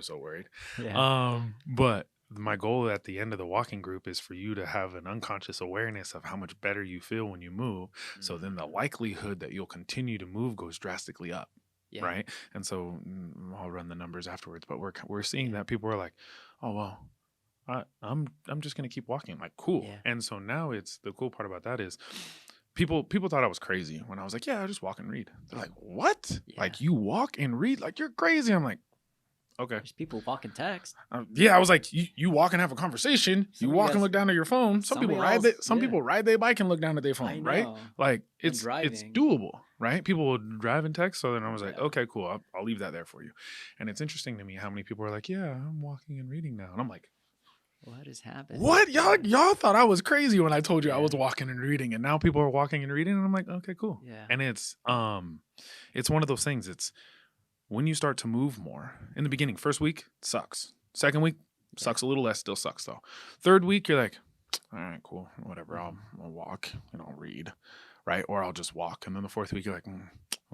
so worried. Yeah. But my goal at the end of the walking group is for you to have an unconscious awareness of how much better you feel when you move. So then the likelihood that you'll continue to move goes drastically up. Yeah. Right. And so I'll run the numbers afterwards, but we're seeing that people are like, oh, well, I'm just going to keep walking. Like, cool. Yeah. And so now the cool part about that is people thought I was crazy when I was like, yeah, I just walk and read. They're like, what? Yeah. Like, you walk and read? Like, you're crazy. I'm like, okay. There's people walking text. Yeah, I was like, you walk and have a conversation. Some you of walk y'all- and look down at your phone. Some some people of ride y'all's- some yeah. people ride their bike and look down at their I phone, right? know. Like And it's driving. doable, right? People will drive and text. So then I was like, Yeah. okay, cool. I'll leave that there for you. And it's interesting to me how many people are like, yeah, I'm walking and reading now. And I'm like, What is happening? what? Y'all thought I was crazy when I told you I Yeah. was walking and reading, and now people are walking and reading, and I'm like, okay, cool. Yeah. And it's one of those things. It's when you start to move more. In the beginning, first week sucks. Second week sucks a little less, still sucks though. Third week, you're like, all right, cool, whatever. I'll walk and I'll read, right? Or I'll just walk. And then the fourth week, you're like,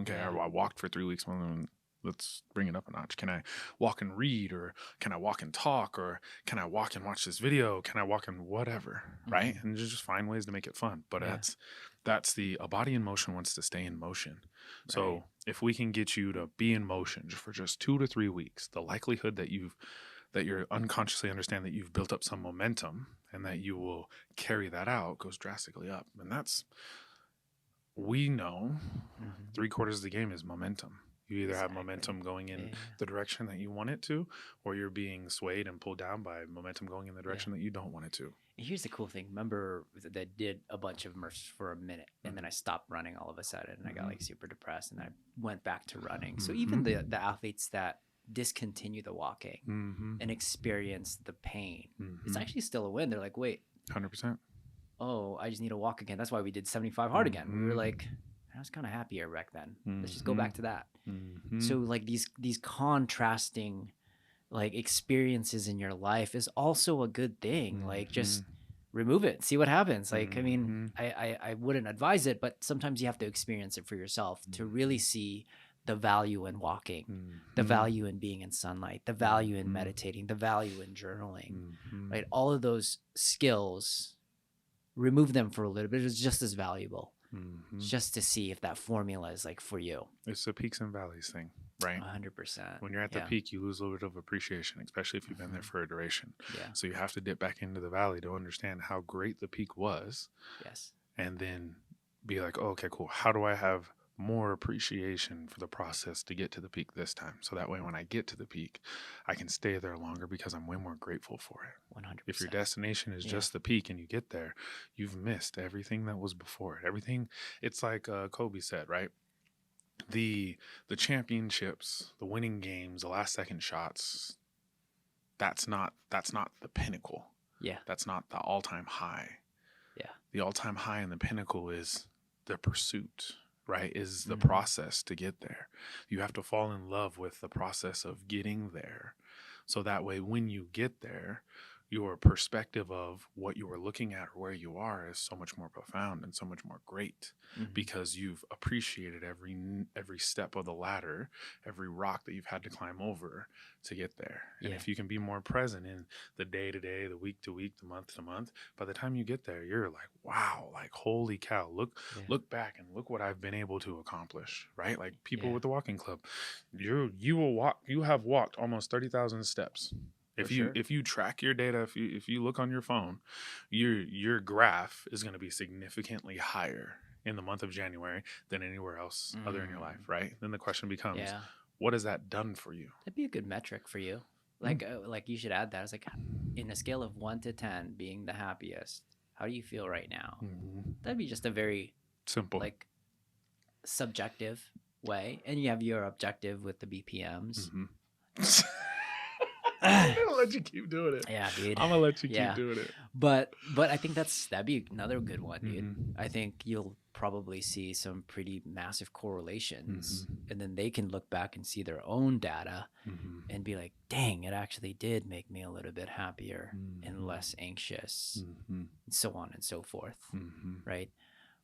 okay, Yeah. I walked for 3 weeks. Well, then let's bring it up a notch. Can I walk and read, or can I walk and talk, or can I walk and watch this video? Can I walk and whatever, right? And just find ways to make it fun. But Yeah. that's a body in motion wants to stay in motion. So Right. if we can get you to be in motion for just 2 to 3 weeks, the likelihood that you're unconsciously understand that you've built up some momentum and that you will carry that out goes drastically up. And we know Mhm. 3/4 of the game is momentum. You either have Exactly. momentum going in Yeah. the direction that you want it to, or you're being swayed and pulled down by momentum going in the direction that you don't want it to. Here's the cool thing. Remember that I did a bunch of Murphs for a minute, and then I stopped running all of a sudden, and I got like super depressed, and I went back to running. So even the athletes that discontinue the walking Mm-hmm. and experience the pain, Mm-hmm. it's actually still a win. They're like, wait, 100%. oh, I just need to walk again. That's why we did 75 hard again. We were Mhm. like, I was kind of happier back then. Let's just go back to that. Mm-hmm. So like these contrasting like experiences in your life is also a good thing. Like just remove it, see what happens. Like I mean, I wouldn't advise it, but sometimes you have to experience it for yourself to really see the value in walking, the value in being in sunlight, the value in meditating, the value in journaling, right? All of those skills, remove them for a little bit. It's just as valuable. Just to see if that formula is like for you. It's the peaks and valleys thing, right? 100%. When you're at the peak, you lose a little bit of appreciation, especially if you've been there for a duration. Yeah. So you have to dip back into the valley to understand how great the peak was. Yes. And then be like, oh, okay, cool. How do I have more appreciation for the process to get to the peak this time? So that way, when I get to the peak, I can stay there longer because I'm way more grateful for it. 100%. If your destination is just the peak and you get there, you've missed everything that was before it. Everything. It's like Kobe said, right? The championships, the winning games, the last second shots, that's not the pinnacle. Yeah. That's not the all-time high. Yeah. The all-time high and the pinnacle is the pursuit, right? Is the process to get there. You have to fall in love with the process of getting there. So that way, when you get there, your perspective of what you are looking at or where you are is so much more profound and so much more great because you've appreciated every step of the ladder, every rock that you've had to climb over to get there. And if you can be more present in the day to day, the week to week, the month to month, by the time you get there, you're like, wow, like holy cow, look back and look what I've been able to accomplish, right? Like people with the walking club, you have walked almost 30,000 steps. If you track your data, if you look on your phone, your graph is going to be significantly higher in the month of January than anywhere else other in your life, right? Then the question becomes, what has that done for you? That'd be a good metric for you. Like you should add that. It's like in a scale of 1 to 10 being the happiest, how do you feel right now? That'd be just a very simple, like subjective way. And you have your objective with the BPMs. I'm gonna let you keep doing it. Yeah, dude. I'm gonna let you keep doing it. But I think that'd be another good one, dude. I think you'll probably see some pretty massive correlations, and then they can look back and see their own data and be like, dang, it actually did make me a little bit happier and less anxious, and so on and so forth, right?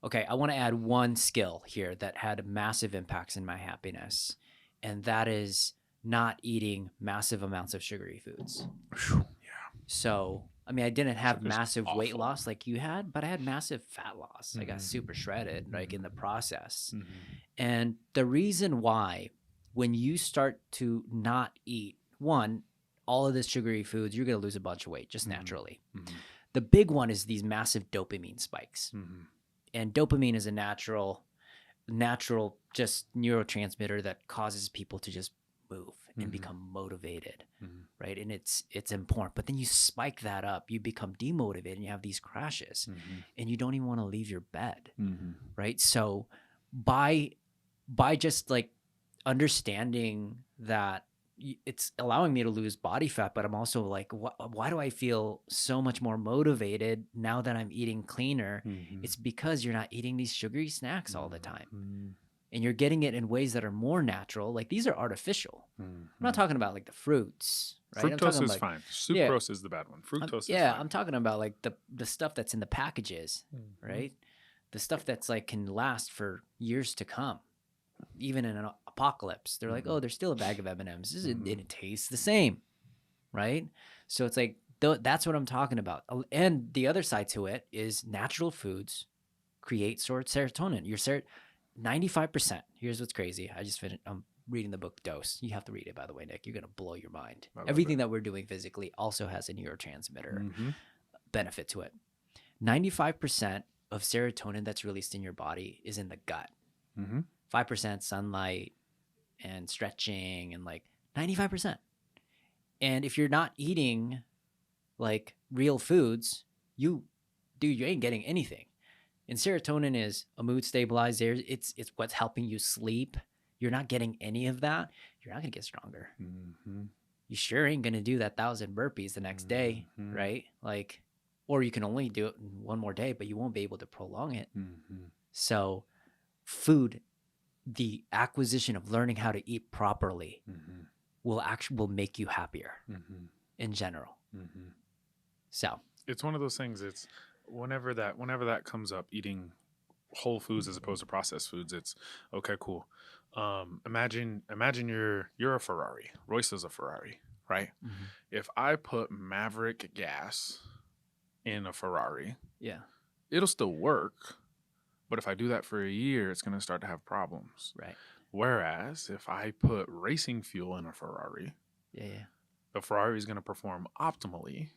Okay, I want to add one skill here that had massive impacts in my happiness, and that is not eating massive amounts of sugary foods. Yeah. So, I mean, I didn't have Sugar's massive weight awful. loss like you had, but I had massive fat loss. I got super shredded, like in the process. And the reason why, when you start to not eat, one, all of this sugary foods, you're going to lose a bunch of weight just naturally. The big one is these massive dopamine spikes. And dopamine is a natural just neurotransmitter that causes people to just move and become motivated, right? And it's important. But then you spike that up, you become demotivated, and you have these crashes, and you don't even want to leave your bed, right? So by just like understanding that it's allowing me to lose body fat, but I'm also like, why do I feel so much more motivated now that I'm eating cleaner? It's because you're not eating these sugary snacks all the time. And you're getting it in ways that are more natural. Like these are artificial. I'm not talking about like the fruits, right? Fructose is fine. Sucrose is the bad one. Fructose is fine. I'm talking about like the stuff that's in the packages, right? The stuff that's like can last for years to come. Even in an apocalypse, they're like, oh, there's still a bag of M&Ms. It tastes the same, right? So it's like, that's what I'm talking about. And the other side to it is natural foods create serotonin. 95%. Here's what's crazy. I just finished, I'm reading the book Dose. You have to read it, by the way, Nick. You're going to blow your mind. Everything that we're doing physically also has a neurotransmitter benefit to it. 95% of serotonin that's released in your body is in the gut. 5% sunlight and stretching and like 95%. And if you're not eating like real foods, you ain't getting anything. And serotonin is a mood stabilizer. It's what's helping you sleep. You're not getting any of that. You're not going to get stronger. You sure ain't going to do that 1,000 burpees the next day, right? Like, or you can only do it one more day, but you won't be able to prolong it. So food, the acquisition of learning how to eat properly will make you happier in general. So it's one of those things. It's whenever that comes up, eating whole foods as opposed to processed foods, it's okay, cool. Imagine you're a Ferrari. Royce is a Ferrari, right? If I put Maverick gas in a Ferrari, it'll still work. But if I do that for a year, it's going to start to have problems. Right. Whereas if I put racing fuel in a Ferrari, the Ferrari is going to perform optimally.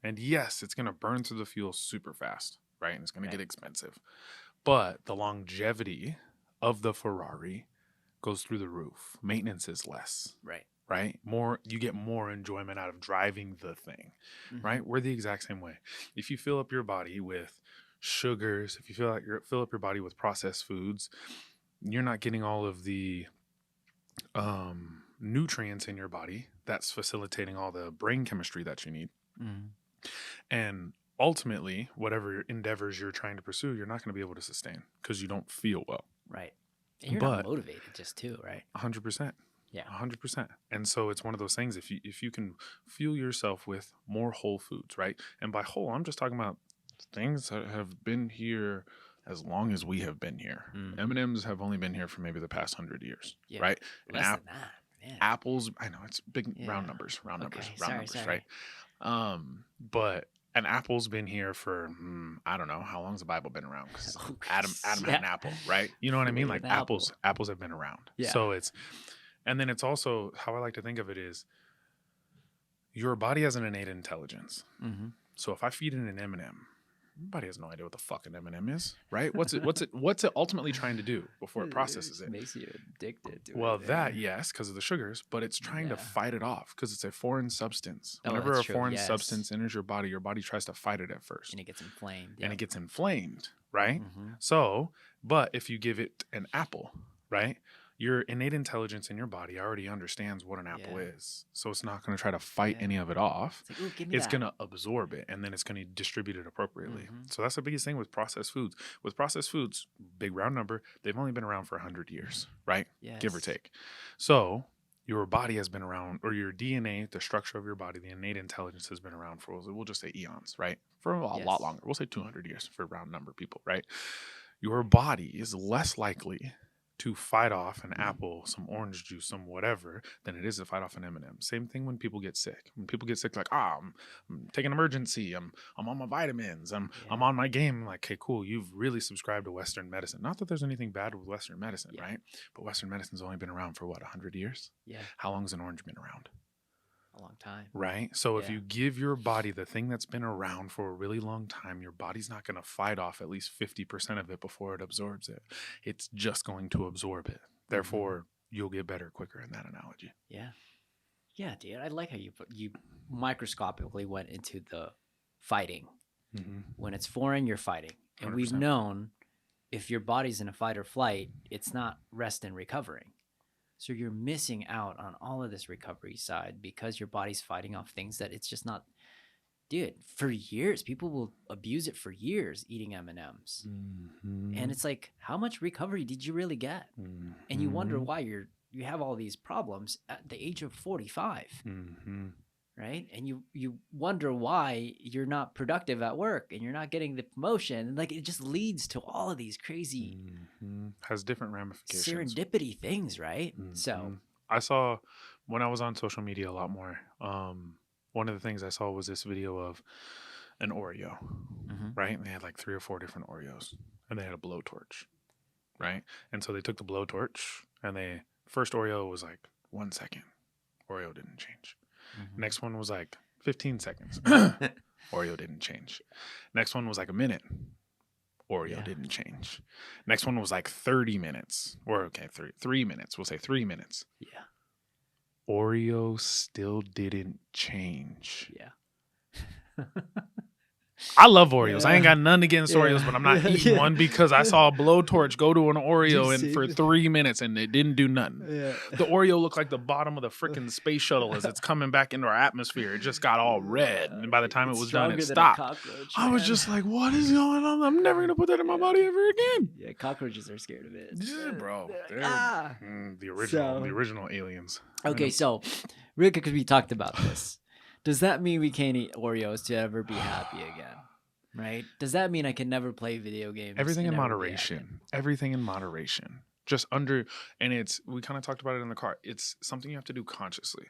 And yes, it's going to burn through the fuel super fast, right? And it's going to get expensive. But the longevity of the Ferrari goes through the roof. Maintenance is less. Right? You get more enjoyment out of driving the thing, right? We're the exact same way. If you fill up your body with sugars, if you fill up your body with processed foods, you're not getting all of the nutrients in your body that's facilitating all the brain chemistry that you need. And ultimately, whatever endeavors you're trying to pursue, you're not going to be able to sustain because you don't feel well. Right. And you're not motivated just too, right? 100%. Yeah. 100%. And so it's one of those things, if you can fuel yourself with more whole foods, right? And by whole, I'm just talking about things that have been here as long as we have been here. M&Ms have only been here for maybe the past 100 years, right? Less than that. Man. Apples, I know it's big round numbers, right? But an apple's been here for I don't know how long's the Bible been around? Because Adam had an apple, right? You know what I mean? Like apples have been around. So and then it's also how I like to think of it is your body has an innate intelligence. So if I feed it an M&M, everybody has no idea what the fuck an M&M is, right? What's it ultimately trying to do before it processes it? Makes you addicted to it. That, yes, because of the sugars, but it's trying to fight it off because it's a foreign substance. Whenever a foreign substance enters your body tries to fight it at first. And it gets inflamed. And it gets inflamed, right? So, but if you give it an apple, right? Your innate intelligence in your body already understands what an apple is. So it's not going to try to fight any of it off. It's going to absorb it, and then it's going to distribute it appropriately. So that's the biggest thing with processed foods. With processed foods, big round number, they've only been around for 100 years, right? Give or take. So your body has been around, or your DNA, the structure of your body, the innate intelligence has been around for, we'll just say eons, right? For a lot longer. We'll say 200 years for round number people, right? Your body is less likely to fight off an apple, some orange juice, some whatever, than it is to fight off an M&M. Same thing when people get sick. When people get sick, like, I'm taking emergency. I'm on my vitamins. I'm on my game. I'm like, okay, cool. You've really subscribed to Western medicine. Not that there's anything bad with Western medicine, right? But Western medicine's only been around for 100 years? How long has an orange been around? a long time. Right? So if Yeah. you give your body the thing that's been around for a really long time, your body's not going to fight off at least 50% of it before it absorbs it. It's just going to absorb it. Therefore, you'll get better quicker in that analogy. Yeah. Yeah, dude. I like how you microscopically went into the fighting. When it's foreign, you're fighting. And 100%. we've known if your body's in a fight or flight, it's not rest and recovering. So you're missing out on all of this recovery side because your body's fighting off things that it's just not. Dude, for years, people will abuse it for years eating M&Ms. And it's like, how much recovery did you really get? And you wonder why you have all these problems at the age of 45. Right? And you wonder why you're not productive at work and you're not getting the promotion. And like, it just leads to all of these crazy has different ramifications. serendipity things, right? So I saw when I was on social media a lot more, one of the things I saw was this video of an Oreo, right? And they had like 3 or 4 different Oreos and they had a blowtorch, right? And so they took the blowtorch and first Oreo was like 1 second. Oreo didn't change. Next one was like 15 seconds. Oreo didn't change. Next one was like a minute. Oreo didn't change. Next one was like 30 minutes. Or okay, 3 minutes. We'll say 3 minutes. Yeah. Oreo still didn't change. Yeah. I love Oreos. I ain't got nothing against Oreos, but I'm not eating one because I saw a blowtorch go to an Oreo for 3 minutes and it didn't do nothing. Yeah. The Oreo looked like the bottom of the freaking space shuttle as it's coming back into our atmosphere. It just got all red. And by the time it was done, it stopped. I was just like, what is going on? I'm never going to put that in my body ever again. Yeah, cockroaches are scared of it. Yeah, bro. The original aliens. Okay, so real quick, because we talked about this. Does that mean we can't eat Oreos to ever be happy again? Right? Does that mean I can never play video games? Everything in moderation. Everything in moderation. Just and we kind of talked about it in the car. It's something you have to do consciously.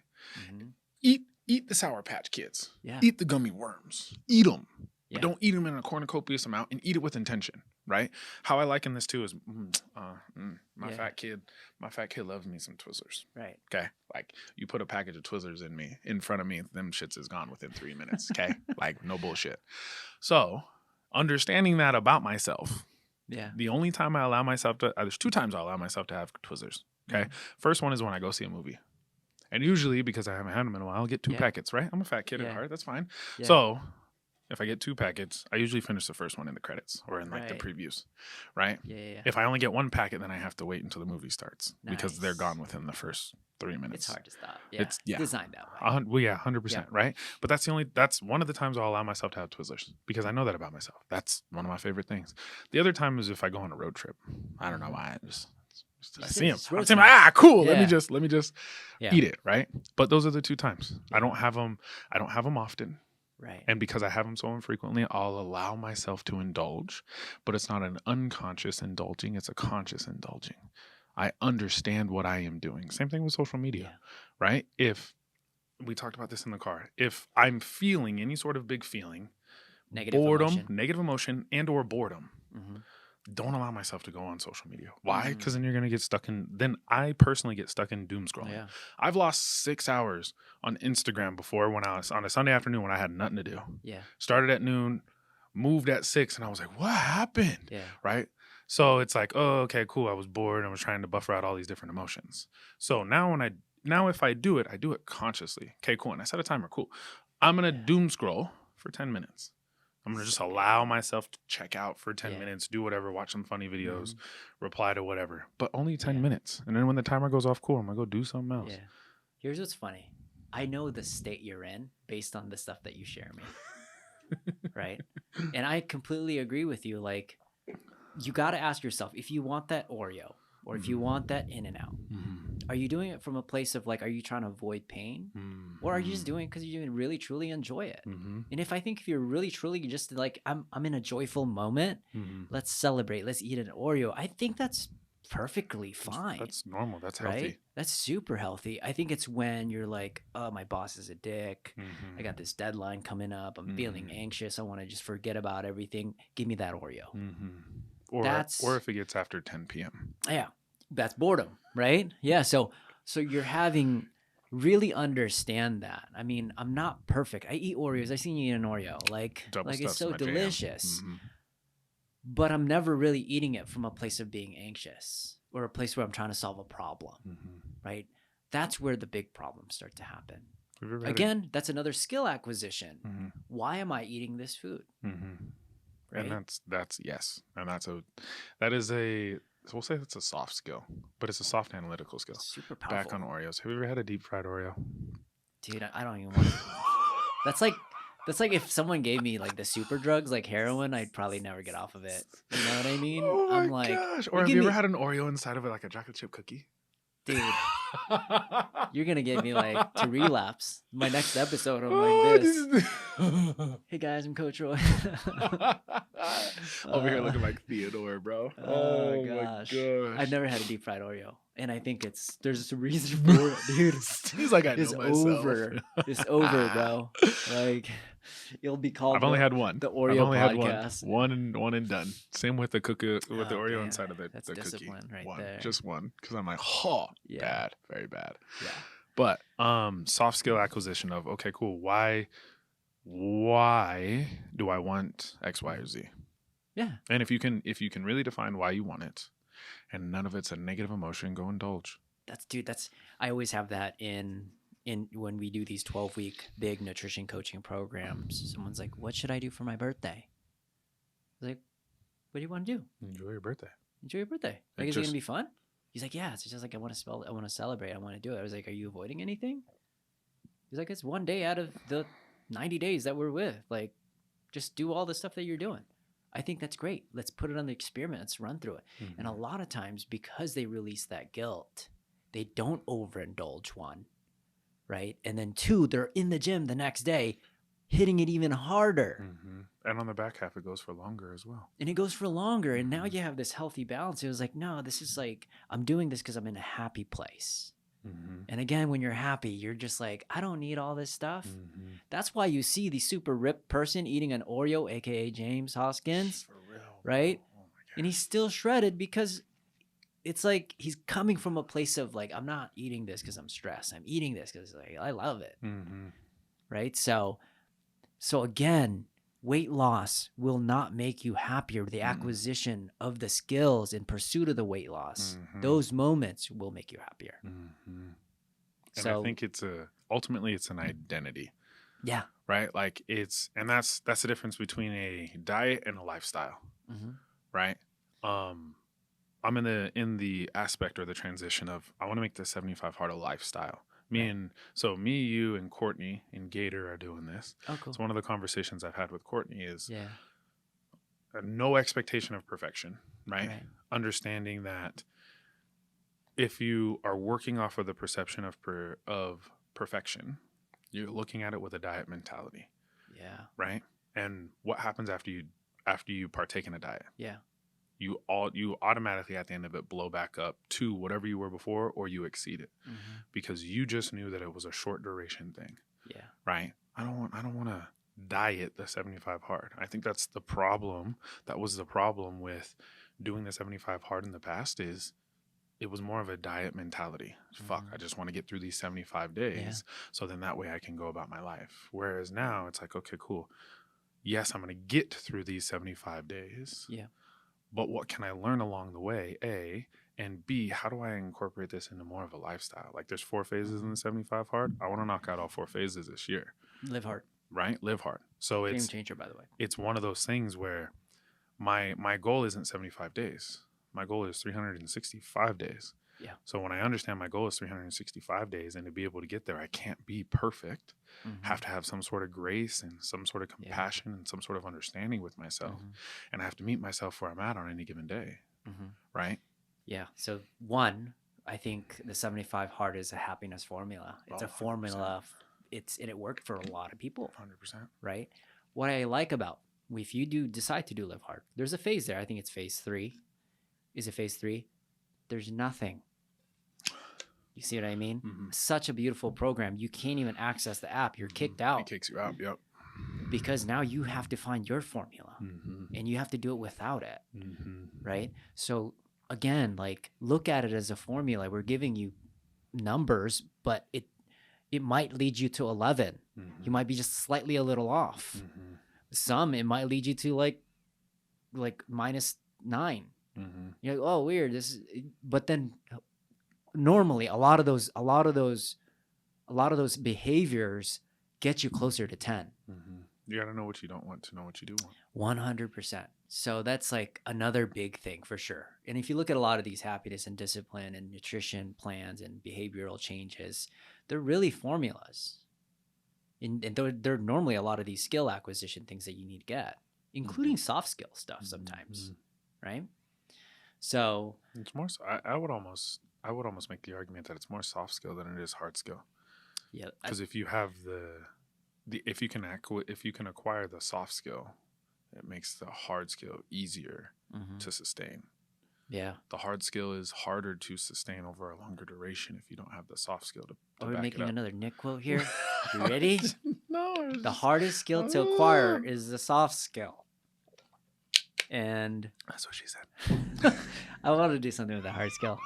Eat the Sour Patch Kids. Yeah. Eat the gummy worms. Eat them. Yeah. But don't eat them in a cornucopious amount and eat it with intention, right? How I liken this too is my fat kid loves me some Twizzlers. Right. Okay. Like you put a package of Twizzlers in front of me, them shits is gone within 3 minutes. Okay. Like no bullshit. So understanding that about myself. Yeah. The only time I allow myself to, there's 2 times I allow myself to have Twizzlers. Okay. First one is when I go see a movie. And usually because I haven't had them in a while, I'll get 2 packets, right? I'm a fat kid at heart. That's fine. Yeah. So if I get 2 packets, I usually finish the first one in the credits or in like the previews, right? Yeah. If I only get 1 packet, then I have to wait until the movie starts because they're gone within the first 3 minutes. It's hard to stop. Yeah. It's designed that way. Well, yeah, 100%, right? But that's one of the times I'll allow myself to have Twizzlers because I know that about myself. That's one of my favorite things. The other time is if I go on a road trip. I don't know why. I see them. Cool. Yeah. Let me just eat it, right? But those are the 2 times. I don't have them often. Right. And because I have them so infrequently, I'll allow myself to indulge, but it's not an unconscious indulging, it's a conscious indulging. I understand what I am doing. Same thing with social media, right? If we talked about this in the car, if I'm feeling any sort of big feeling, negative emotion and or boredom, don't allow myself to go on social media. Why? Because then you're going to get stuck then I personally get stuck in doom scrolling. Yeah. I've lost 6 hours on Instagram before when I was on a Sunday afternoon when I had nothing to do. Yeah. Started at noon, moved at 6, and I was like, what happened? Yeah. Right? So it's like, oh, okay, cool. I was bored. I was trying to buffer out all these different emotions. So now if I do it consciously. Okay, cool. And I set a timer. Cool. I'm going to doom scroll for 10 minutes. I'm going to just allow myself to check out for 10 minutes, do whatever, watch some funny videos, reply to whatever, but only 10 minutes. And then when the timer goes off, cool, I'm going to go do something else. Yeah. Here's what's funny. I know the state you're in based on the stuff that you share me. Right? And I completely agree with you. Like, you got to ask yourself, if you want that Oreo or if you want that In-N-Out, are you doing it from a place of like, are you trying to avoid pain? Or are you just doing it because you really, truly enjoy it? And if you're really, truly just like, I'm in a joyful moment, let's celebrate, let's eat an Oreo. I think that's perfectly fine. That's normal. That's healthy. Right? That's super healthy. I think it's when you're like, oh, my boss is a dick. I got this deadline coming up. I'm feeling anxious. I want to just forget about everything. Give me that Oreo. Or if it gets after 10 p.m. Yeah. That's boredom, right? Yeah. So you're having really understand that. I mean, I'm not perfect. I eat Oreos. I seen you eat an Oreo. Double Like it's stuff's so my jam. delicious. Mhm. But I'm never really eating it from a place of being anxious or a place where I'm trying to solve a problem, right? That's where the big problems start to happen. Have you ever had Again, that's another skill acquisition. Mhm. Why am I eating this food? Right? And that's yes, and that is a we'll say that's a soft skill, but it's a soft analytical skill. Super powerful. Back on Oreos. Have you ever had a deep fried Oreo? Dude, I don't even want to. That's like if someone gave me like the super drugs like heroin, I'd probably never get off of it. You know what I mean? Oh my I'm like, gosh! you Or have give you ever me- had an Oreo inside of it, like a chocolate chip cookie? dude, you're gonna get me like to relapse. My next episode, I'm like this. Hey guys, I'm Coach Roy. Over here looking like Theodore, bro. Oh my gosh. gosh. I've never had a deep fried Oreo, and I think there's a reason for it, dude. He's like, I know It's myself. over. It's over, bro. Like you'll be called. I've only had one. The I've Oreo only had podcast. one and done. Same with the cookie, with the Oh, Oreo damn. inside of the That's cookie. discipline right one, there. just one, because I'm like, oh, Yeah. bad, very bad. Yeah. But soft skill acquisition of okay, cool. Why do I want X, Y, or Z? Yeah. And if you can really define why you want it, and none of it's a negative emotion, go indulge. That's I always have that in when we do these 12-week big nutrition coaching programs. Someone's like, "What should I do for my birthday?" I was like, "What do you want to do? Enjoy your birthday. Enjoy your birthday. Like, is it gonna be fun?" He's like, "Yeah, it's just like I want to celebrate. I want to do it." I was like, "Are you avoiding anything?" He's like, "It's one day out of the 90 days that we're with. Like, just do all the stuff that you're doing." I think that's great. Let's put it on the experiment. Let's run through it. Mm-hmm. And a lot of times, because they release that guilt, they don't overindulge, one, right? And then two, they're in the gym the next day, hitting it even harder. Mm-hmm. And on the back half, it goes for longer as well. And it goes for longer. And now you have this healthy balance. It was like, no, this is like, I'm doing this because I'm in a happy place. Mm-hmm. And again, when you're happy, you're just like, I don't need all this stuff. Mm-hmm. That's why you see the super ripped person eating an Oreo, aka James Hoskins, For real, right? Oh my God. And he's still shredded because it's like he's coming from a place of like, I'm not eating this because I'm stressed. I'm eating this because like I love it, right? So again, weight loss will not make you happier. The acquisition of the skills in pursuit of the weight loss, those moments will make you happier. And So I think ultimately it's an identity, yeah, right? Like that's the difference between a diet and a lifestyle, right? I'm in the aspect or the transition of I want to make the 75 hard a lifestyle. Me, you, and Courtney and Gator are doing this. Oh, cool. So one of the conversations I've had with Courtney is yeah, no expectation of perfection, right? Understanding that if you are working off of the perception of perfection, you're looking at it with a diet mentality. Yeah. Right? And what happens after you partake in a diet? Yeah. You automatically at the end of it blow back up to whatever you were before, or you exceed it because you just knew that it was a short duration thing. Yeah. Right? I don't want to diet the 75 hard. I think that's the problem. That was the problem with doing the 75 hard in the past is it was more of a diet mentality. Fuck, I just want to get through these 75 days so then that way I can go about my life. Whereas now it's like, okay, cool. Yes, I'm going to get through these 75 days. Yeah. But what can I learn along the way, A, and B, how do I incorporate this into more of a lifestyle? Like there's 4 phases in the 75 hard. I want to knock out all 4 phases this year. Live hard. Right? Live hard. So Game changer, by the way. It's one of those things where my goal isn't 75 days. My goal is 365 days. Yeah. So when I understand my goal is 365 days and to be able to get there, I can't be perfect. Have to have some sort of grace and some sort of compassion and some sort of understanding with myself. And I have to meet myself where I'm at on any given day. Right? Yeah. So one, I think the 75 hard is a happiness formula. It's a formula. And it worked for a lot of people. 100%. Right? What I like about if you decide to do Live Hard, there's a phase there. I think it's phase 3. Is it phase 3? There's nothing. You see what I mean? Such a beautiful program. You can't even access the app. You're kicked out. It kicks you out. Yep. Because now you have to find your formula and you have to do it without it. Right? So again, like look at it as a formula. We're giving you numbers, but it might lead you to 11. Mm-hmm. You might be just slightly a little off. Mm-hmm. Some, it might lead you to like -9. Mm-hmm. You're like, oh, weird. But then normally a lot of those behaviors get you closer to 10. Mm-hmm. You got to know what you don't want to know what you do want. 100%. So that's like another big thing for sure. And if you look at a lot of these happiness and discipline and nutrition plans and behavioral changes, they're really formulas. And they're normally a lot of these skill acquisition things that you need to get, including soft skill stuff sometimes, right? So it's more. I would almost make the argument that it's more soft skill than it is hard skill. Yeah, because if you have if you can acquire the soft skill, it makes the hard skill easier to sustain. Yeah, the hard skill is harder to sustain over a longer duration if you don't have the soft skill to Are we back making it up. another Nick quote here? You ready? No. The hardest skill to acquire is the soft skill. And that's what she said. I want to do something with the hard skill.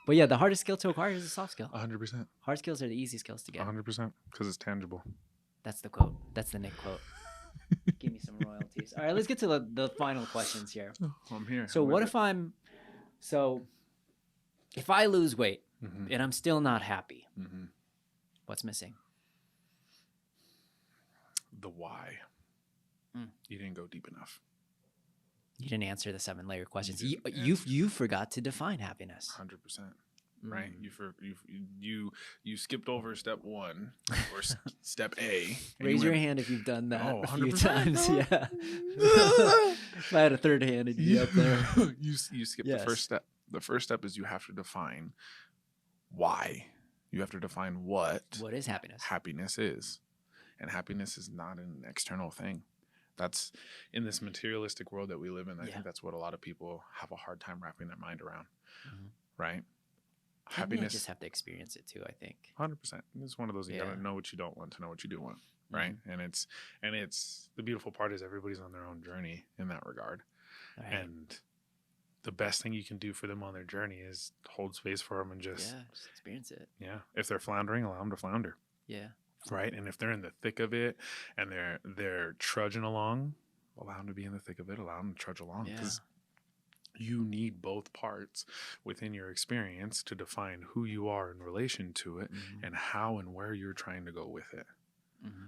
But yeah, the hardest skill to acquire is the soft skill. 100%. Hard skills are the easy skills to get. 100%. Because it's tangible. That's the quote. That's the Nick quote. Give me some royalties. All right, let's get to the final questions here. I'm here. So what if if I lose weight and I'm still not happy, what's missing? The why. You didn't go deep enough. You didn't answer the 7-layer questions. You forgot to define happiness. 100%. Right? You skipped over step 1 or step A. Raise your hand if you've done that a few 100%. times. Yeah. If I had a third hand, it'd be up there. You skipped the first step. The first step is you have to define why. You have to define what is happiness. Happiness is. And happiness is not an external thing. That's in this materialistic world that we live in. I think that's what a lot of people have a hard time wrapping their mind around. Right? Happiness. You just have to experience it too, I think. 100%. It's one of those you gotta know what you don't want to know what you do want. Right? And it's the beautiful part is everybody's on their own journey in that regard. Right. And the best thing you can do for them on their journey is hold space for them and just experience it. Yeah. If they're floundering, allow them to flounder. Yeah. Right. And if they're in the thick of it and they're trudging along, allow them to be in the thick of it, allow them to trudge along. Because you need both parts within your experience to define who you are in relation to it and how and where you're trying to go with it.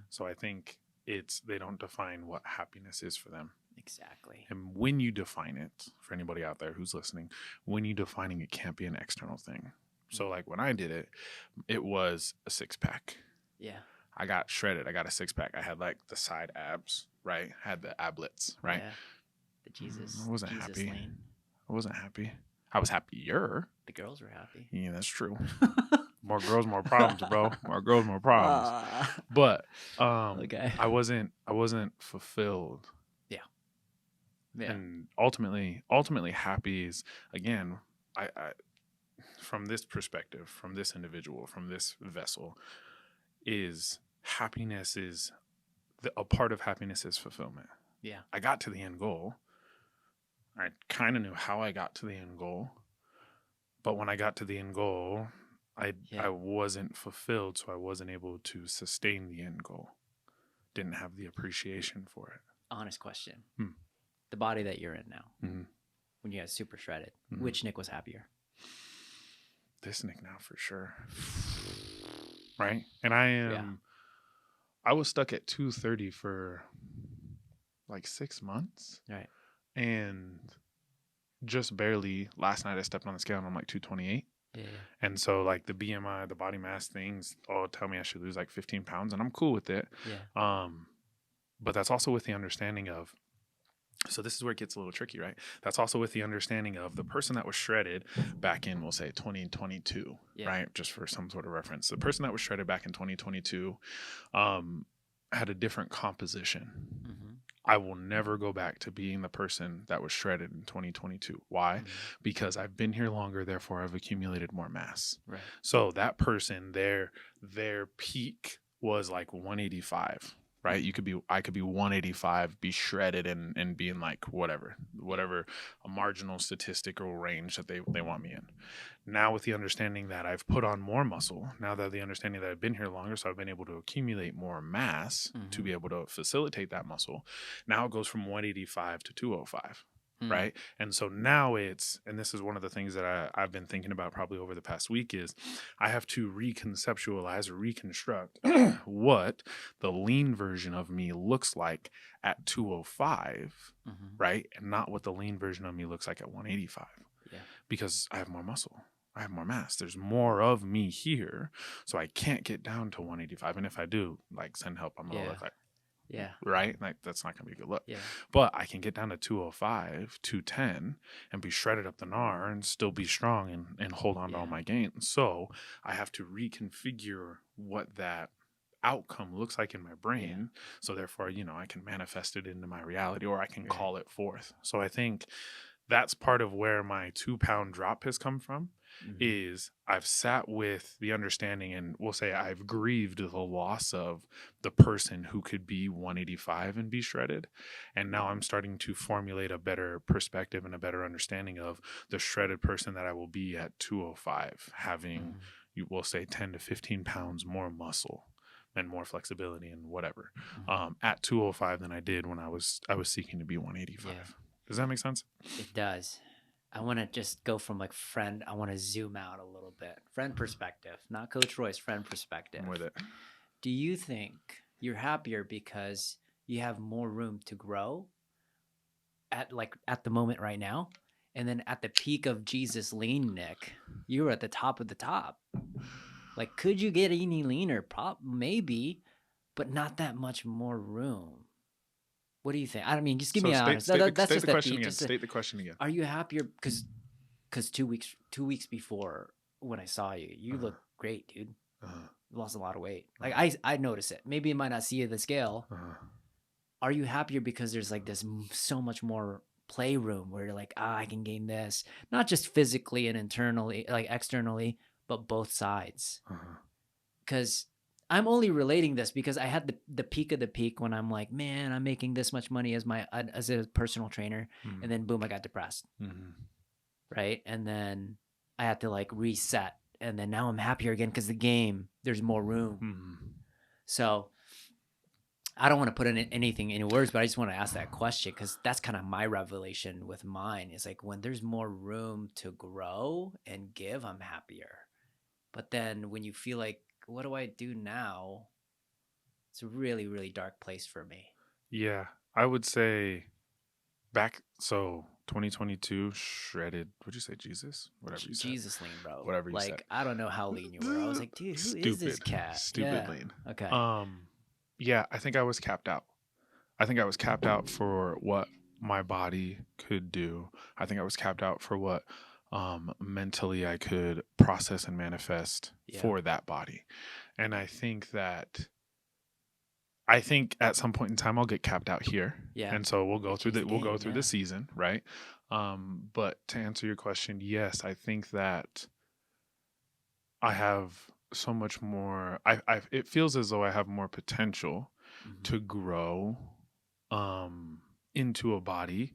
So I think they don't define what happiness is for them. Exactly. And when you define it, for anybody out there who's listening, when you defining it can't be an external thing. So like when I did it, it was a 6-pack. Yeah. I got shredded. I got a 6-pack. I had like the side abs, right? I had the ablets, right? Yeah. The Jesus. I wasn't Jesus happy. lane. I wasn't happy. I was happier. The girls were happy. Yeah, that's true. More girls, more problems, bro. More girls, more problems. But okay. I wasn't fulfilled. Yeah. And ultimately happy is, again, I from this perspective, from this individual, from this vessel, is happiness is a part of happiness is fulfillment. Yeah. I got to the end goal. I kind of knew how I got to the end goal. But when I got to the end goal, I wasn't fulfilled, so I wasn't able to sustain the end goal. Didn't have the appreciation for it. Honest question. The body that you're in now, when you got super shredded, which Nick was happier? This Nick now for sure. Right? And I was stuck at 230 for like 6 months. Right. And just barely last night I stepped on the scale and I'm like 228. Yeah. And so like the BMI, the body mass things all tell me I should lose like 15 pounds and I'm cool with it. Yeah. But that's also with the understanding of, so this is where it gets a little tricky, right? That's also with the understanding of the person that was shredded back in, we'll say 2022, right? Just for some sort of reference. The person that was shredded back in 2022 had a different composition. I will never go back to being the person that was shredded in 2022. Why? Because I've been here longer, therefore I've accumulated more mass. Right. So that person, their peak was like 185. right? I could be 185, be shredded and be in like whatever a marginal statistical range that they want me in. Now with the understanding that I've put on more muscle, now that the understanding that I've been here longer, so I've been able to accumulate more mass to be able to facilitate that muscle. Now it goes from 185 to 205. Right. And so now and this is one of the things that I've been thinking about probably over the past week, is I have to reconceptualize or reconstruct what the lean version of me looks like at 205, right? And not what the lean version of me looks like at 185. Yeah. Because I have more muscle. I have more mass. There's more of me here. So I can't get down to 185. And if I do, like, send help, I'm going to look like, right? Like, that's not going to be a good look. Yeah. But I can get down to 205, 210 and be shredded up the gnar and still be strong and hold on to all my gains. So I have to reconfigure what that outcome looks like in my brain. So therefore, I can manifest it into my reality, or I can call it forth. So I think that's part of where my 2-pound drop has come from. Is I've sat with the understanding, and we'll say I've grieved the loss of the person who could be 185 and be shredded. And now I'm starting to formulate a better perspective and a better understanding of the shredded person that I will be at 205, having, you will say, 10 to 15 pounds more muscle and more flexibility and whatever at 205 than I did when I was seeking to be 185. Yeah. Does that make sense? It does. I want to just go from like friend. I want to zoom out a little bit. Friend perspective, not Coach Roy's friend perspective. I'm with it. Do you think you're happier because you have more room to grow at the moment right now? And then at the peak of Jesus lean, Nick, you were at the top of the top. Like, could you get any leaner? Maybe, but not that much more room. What do you think? I mean, just give me an honest. State the question again. Are you happier because 2 weeks before when I saw you, you look great, dude. You lost a lot of weight. Like I notice it. Maybe it might not see the scale. Are you happier because there's like this so much more playroom where you're like, I can gain this, not just physically and internally, like externally, but both sides. Because I'm only relating this because I had the peak of the peak when I'm like, man, I'm making this much money as a personal trainer. And then boom, I got depressed. Right. And then I had to like reset. And then now I'm happier again because the game, there's more room. So I don't want to put in anything in words, but I just want to ask that question because that's kind of my revelation with mine. Is like when there's more room to grow and give, I'm happier. But then when you feel like, what do I do now? It's a really, really dark place for me. Yeah, I would say 2022 shredded. What'd you say, Jesus? Whatever you said. Jesus lean, bro. Whatever you said. Like, I don't know how lean you were. I was like, dude, who is this cat? Stupid lean. Okay. Yeah, I think I was capped out. I think I was capped out for what my body could do. I think I was capped out for what mentally I could process and manifest for that body. And I think at some point in time I'll get capped out here. Yeah. And so we'll go through the season, right? But to answer your question, yes, I think that I have so much more. It feels as though I have more potential to grow into a body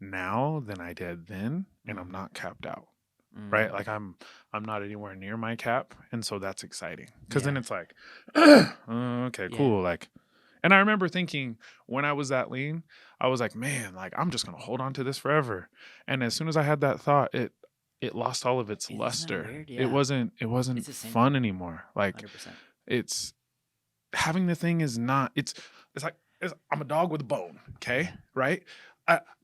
now than I did then, and I'm not capped out. Right? Like I'm not anywhere near my cap, and so that's exciting. Because then it's like, okay, cool. Like, and I remember thinking when I was that lean, I was like, man, like I'm just gonna hold on to this forever. And as soon as I had that thought, it lost all of its luster. Yeah. It wasn't fun anymore. Like 100%. It's having the thing is not. It's like I'm a dog with a bone. Okay, right?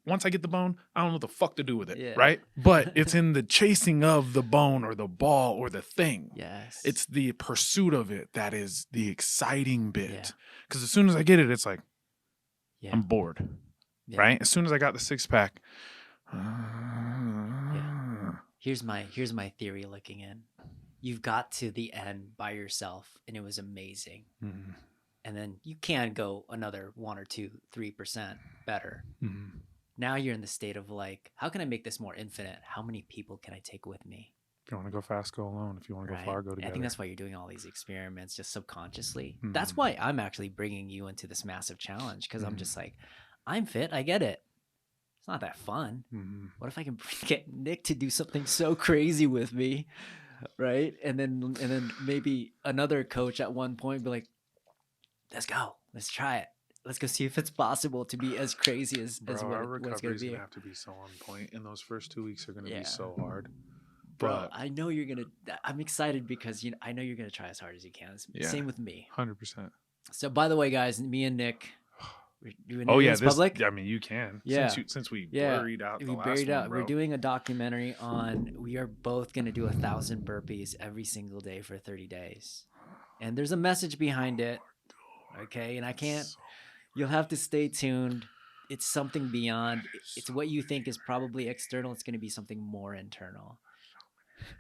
Once I get the bone, I don't know what the fuck to do with it, right? But it's in the chasing of the bone or the ball or the thing. Yes. It's the pursuit of it that is the exciting bit. Because as soon as I get it, it's like, I'm bored, right? As soon as I got the 6-pack. Here's my theory looking in. You've got to the end by yourself, and it was amazing. And then you can go another 1 or 2, 3% better. Now you're in the state of like, how can I make this more infinite? How many people can I take with me? If you want to go fast, go alone. If you want to go far, go together. I think that's why you're doing all these experiments just subconsciously. Mhm. That's why I'm actually bringing you into this massive challenge, because I'm just like, I'm fit. I get it. It's not that fun. What if I can get Nick to do something so crazy with me, right? And then maybe another coach at one point be like, let's go. Let's try it. Let's go see if it's possible to be as crazy as Bro, what our it's going recovery's to be. gonna have to be so on point, and those first 2 weeks are gonna be so hard. Bro, I know you're gonna. I'm excited because I know you're gonna try as hard as you can. Same with me. 100%. So, by the way, guys, me and Nick. This public. I mean, you can. Yeah. Since we buried out the last one, bro. We're doing a documentary on. We are both gonna do 1,000 burpees every single day for 30 days, and there's a message behind it. Okay, and I can't. You'll have to stay tuned. It's something beyond. It's what you think is probably external. It's gonna be something more internal.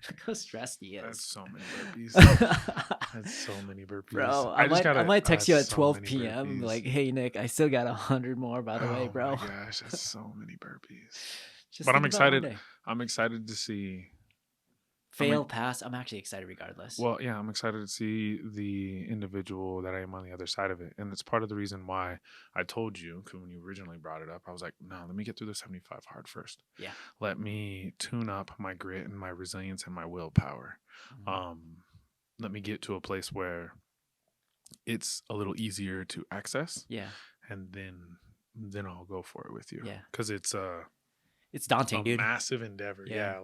Look how stressed he is. That's so many burpees. That's so many burpees. Bro, I might text you at 12 p.m. like, hey, Nick, I still got 100 more, by the way, bro. Oh my gosh, that's so many burpees. But I'm excited. I'm excited to see. Pass. I'm actually excited regardless. Well, yeah, I'm excited to see the individual that I am on the other side of it. And it's part of the reason why I told you, because when you originally brought it up, I was like, no, let me get through the 75 hard first. Yeah. Let me tune up my grit and my resilience and my willpower. Let me get to a place where it's a little easier to access. Yeah. And then I'll go for it with you. Yeah. Because it's daunting, dude. Massive endeavor. Yeah.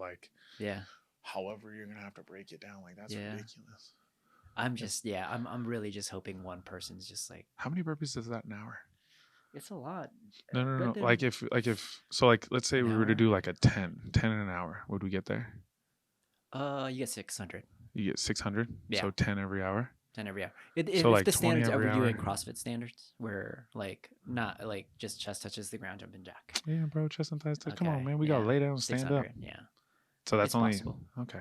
Yeah. However, you're gonna have to break it down. Like, that's ridiculous. I'm really just hoping one person's just like. How many burpees is that an hour? It's a lot. No. Like if let's say we were to do like a 10 in an hour, would we get there? You get 600. You get 600. Yeah. So 10 every hour. 10 every hour. If the standards ever doing CrossFit standards, where like not like just chest touches the ground, jumping jack. Yeah, bro, chest and thighs. Come on, man, we gotta lay down, and stand up. Yeah. So that's only possible. Okay.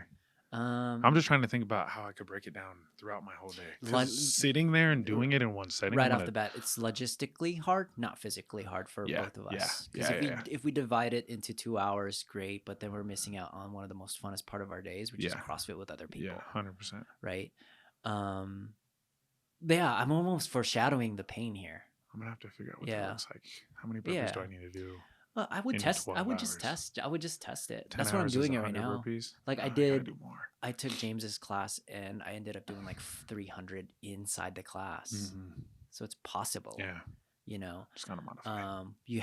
I'm just trying to think about how I could break it down throughout my whole day. Sitting there and doing it in one setting. Right off the bat, it's logistically hard, not physically hard for both of us. If we divide it into 2 hours, great. But then we're missing out on one of the most funnest part of our days, which is CrossFit with other people. Yeah, 100%. Right. I'm almost foreshadowing the pain here. I'm gonna have to figure out what that looks like. How many burpees do I need to do? Well, I would test. I would just test it. That's what I'm doing it right now. Burpees? Like I did. I took James's class and I ended up doing like 300 inside the class. So it's possible. Yeah. You know. Just gotta modify. You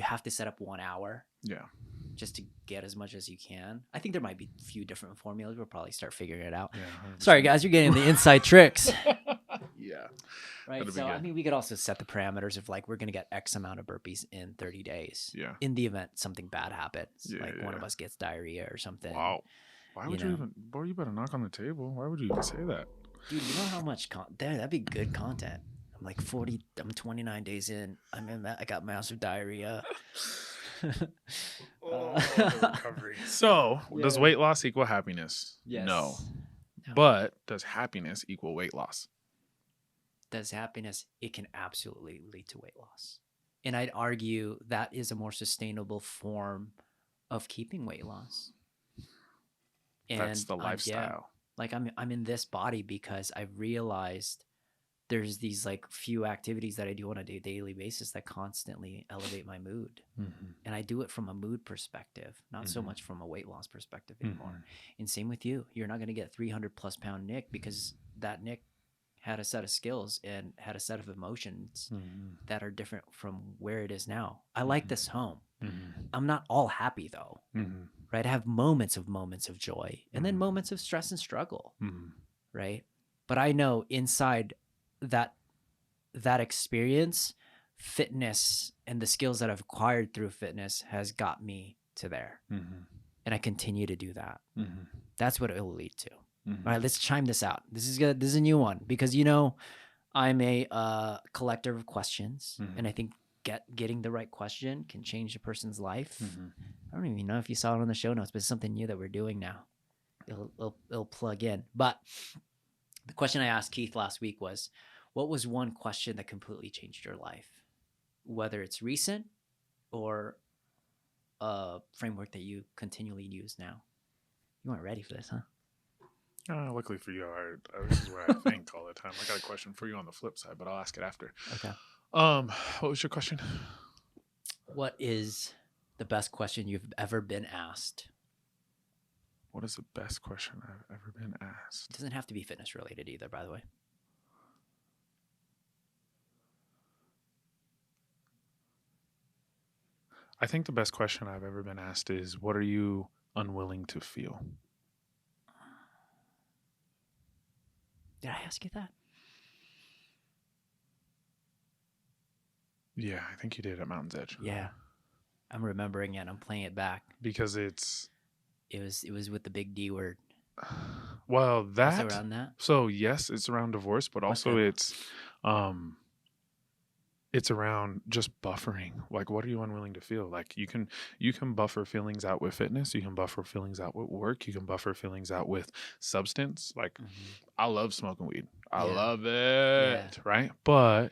have to set up 1 hour. Yeah. Just to get as much as you can. I think there might be a few different formulas. We'll probably start figuring it out. Yeah. 100%. Sorry guys, you're getting the inside tricks. Yeah. Right. So I mean, we could also set the parameters of like we're gonna get X amount of burpees in 30 days. Yeah. In the event something bad happens, one of us gets diarrhea or something. Wow. Why would you even? Boy, you better knock on the table. Why would you even say that? Dude, you know how much that'd be good content. I'm like I'm 29 days in. I'm in that. I got massive diarrhea. Recovery. So, does weight loss equal happiness? Yes. No. But does happiness equal weight loss? Does happiness? It can absolutely lead to weight loss. And I'd argue that is a more sustainable form of keeping weight loss. And that's the lifestyle. I'm in this body because I've realized there's these like few activities that I do on a daily basis that constantly elevate my mood. And I do it from a mood perspective, not so much from a weight loss perspective anymore. And same with you. You're not going to get 300 plus pound Nick because that Nick had a set of skills and had a set of emotions that are different from where it is now. I like this home. I'm not all happy though, right? I have moments of joy and then moments of stress and struggle, right? But I know inside that experience, fitness and the skills that I've acquired through fitness has got me to there. And I continue to do that. That's what it will lead to. All right, let's chime this out. This is good. This is a new one because I'm a collector of questions, and I think getting the right question can change a person's life. I don't even know if you saw it on the show notes, but it's something new that we're doing now. It'll plug in. But the question I asked Keith last week was, what was one question that completely changed your life, whether it's recent or a framework that you continually use now? You weren't ready for this, huh? Luckily for you, this is what I think all the time. I got a question for you on the flip side, but I'll ask it after. Okay. What was your question? What is the best question you've ever been asked? What is the best question I've ever been asked? It doesn't have to be fitness related either, by the way. I think the best question I've ever been asked is, what are you unwilling to feel? Did I ask you that? Yeah, I think you did at Mountain's Edge. Yeah. I'm remembering it. I'm playing it back. Because it was with the big D word. Well, that. Also around that? So yes, it's around divorce, but also it's around just buffering. Like, what are you unwilling to feel? Like, you can buffer feelings out with fitness. You can buffer feelings out with work. You can buffer feelings out with substance. Like, I love smoking weed. I love it. Right. But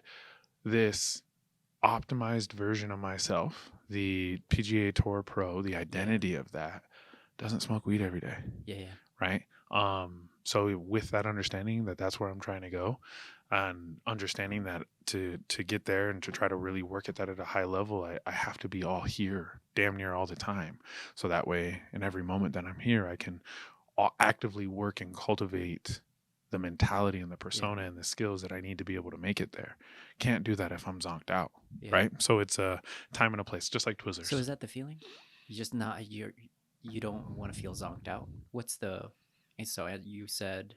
this optimized version of myself, the PGA Tour Pro, the identity of that, doesn't smoke weed every day. Yeah. Right. So with that understanding that that's where I'm trying to go, and understanding that to get there and to try to really work at that at a high level, I have to be all here damn near all the time. So that way, in every moment that I'm here, I can actively work and cultivate the mentality and the persona and the skills that I need to be able to make it there. Can't do that if I'm zonked out. Right. So it's a time and a place, just like Twizzlers. So is that the feeling? You just not, you don't want to feel zonked out. So you said,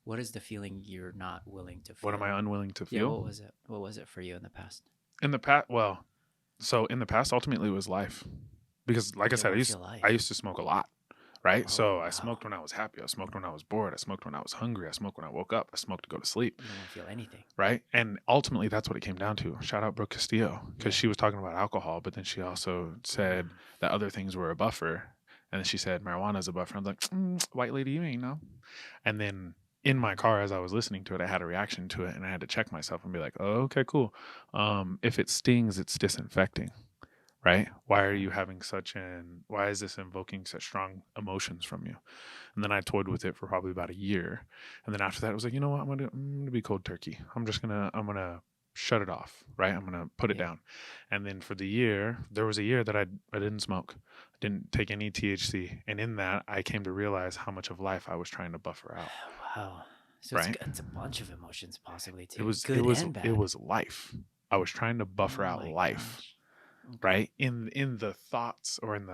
what is the feeling you're not willing to feel? What am I unwilling to feel? Yeah, what was it? What was it for you in the past? In the past, ultimately it was life. Because like I said, I used to smoke a lot. Right. So I smoked when I was happy. I smoked when I was bored. I smoked when I was hungry. I smoked when I woke up. I smoked to go to sleep. You don't want to feel anything. Right. And ultimately, that's what it came down to. Shout out Brooke Castillo, because she was talking about alcohol, but then she also said that other things were a buffer. And then she said marijuana is a buffer. I'm like, white lady, you ain't know. And then in my car, as I was listening to it, I had a reaction to it, and I had to check myself and be like, oh, okay, cool. If it stings, it's disinfecting. Right? Why is this invoking such strong emotions from you? And then I toyed with it for probably about a year. And then after that, I was like, you know what? I'm gonna be cold turkey. I'm gonna shut it off. Right? I'm gonna put it down. And then for the year, there was a year that I didn't smoke. I didn't take any THC. And in that, I came to realize how much of life I was trying to buffer out. Wow. So it's a bunch of emotions possibly too. It was and bad. It was life. I was trying to buffer out life. Gosh. Okay. Right, in the thoughts or in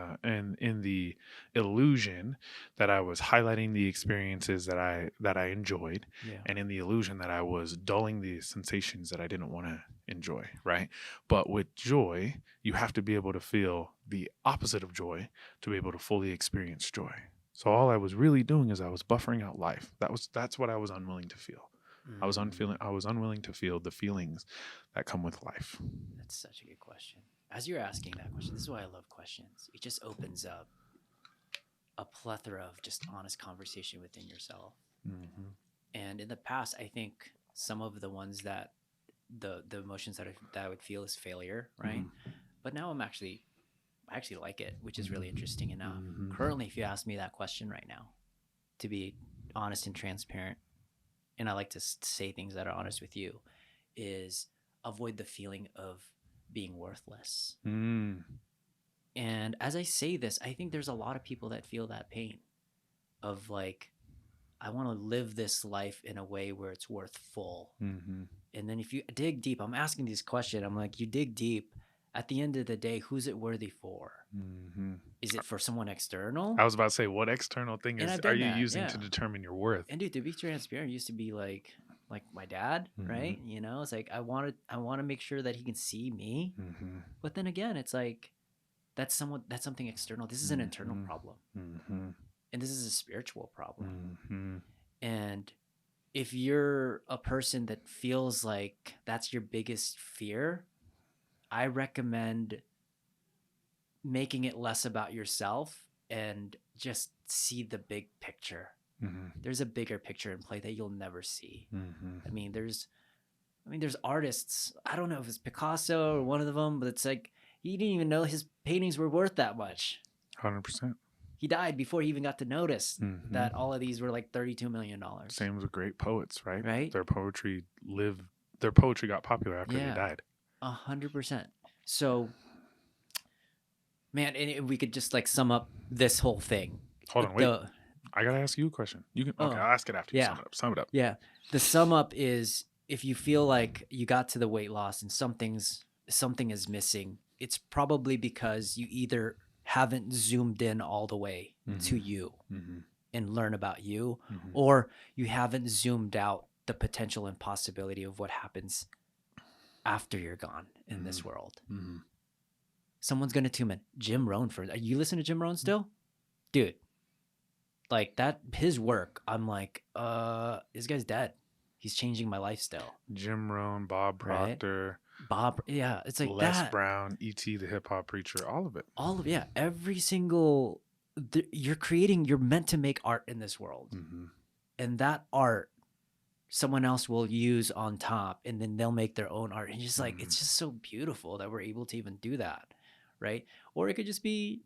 the illusion that I was highlighting the experiences that I enjoyed, and in the illusion that I was dulling the sensations that I didn't want to enjoy. Right, but with joy, you have to be able to feel the opposite of joy to be able to fully experience joy. So all I was really doing is I was buffering out life. That's what I was unwilling to feel. I was unwilling to feel the feelings that come with life. That's such a good question. As you're asking that question, this is why I love questions. It just opens up a plethora of just honest conversation within yourself. Mm-hmm. And in the past, I think some of the ones that the emotions that I would feel is failure, right? Mm-hmm. But now I actually like it, which is really interesting enough. Mm-hmm. Currently, if you ask me that question right now, to be honest and transparent, and I like to say things that are honest with you, is avoid the feeling of being worthless. And as I say this, I think there's a lot of people that feel that pain of like, I want to live this life in a way where it's worthful. Mm-hmm. And then if you dig deep, I'm asking this question, I'm like, you dig deep, at the end of the day, who's it worthy for? Mm-hmm. Is it for someone external? I was about to say, what external thing are you using to determine your worth? And dude, to be transparent, used to be like my dad, mm-hmm. right? You know, it's like I want to make sure that he can see me. Mm-hmm. But then again, it's like that's something external. This is an internal problem, mm-hmm. and this is a spiritual problem. Mm-hmm. And if you're a person that feels like that's your biggest fear, I recommend making it less about yourself and just see the big picture. Mm-hmm. There's a bigger picture in play that you'll never see. Mm-hmm. I mean, there's artists. I don't know if it's Picasso or one of them, but it's like he didn't even know his paintings were worth that much. 100%. He died before he even got to notice Mhm. that all of these were like $32 million. Same with great poets, right? Right? Their poetry got popular after they Yeah. died. 100%. So, man, and we could just like sum up this whole thing. Hold on, wait. I gotta ask you a question. You can okay, I'll ask it after you yeah. sum it up. Yeah. The sum up is if you feel like you got to the weight loss and something is missing, it's probably because you either haven't zoomed in all the way to you and learn about you, or you haven't zoomed out the potential and possibility of what happens after you're gone in this world. Someone's gonna tune in. Jim Rohn are you listening to Jim Rohn still? Dude, like that, his work, I'm like, this guy's dead. He's changing my life still. Jim Rohn, Bob Proctor. Bob, yeah, it's like Les Brown, E.T. the Hip Hop Preacher, all of it. Every single, you're meant to make art in this world. And that art, someone else will use on top, and then they'll make their own art. And just like, it's just so beautiful that we're able to even do that, right? Or it could just be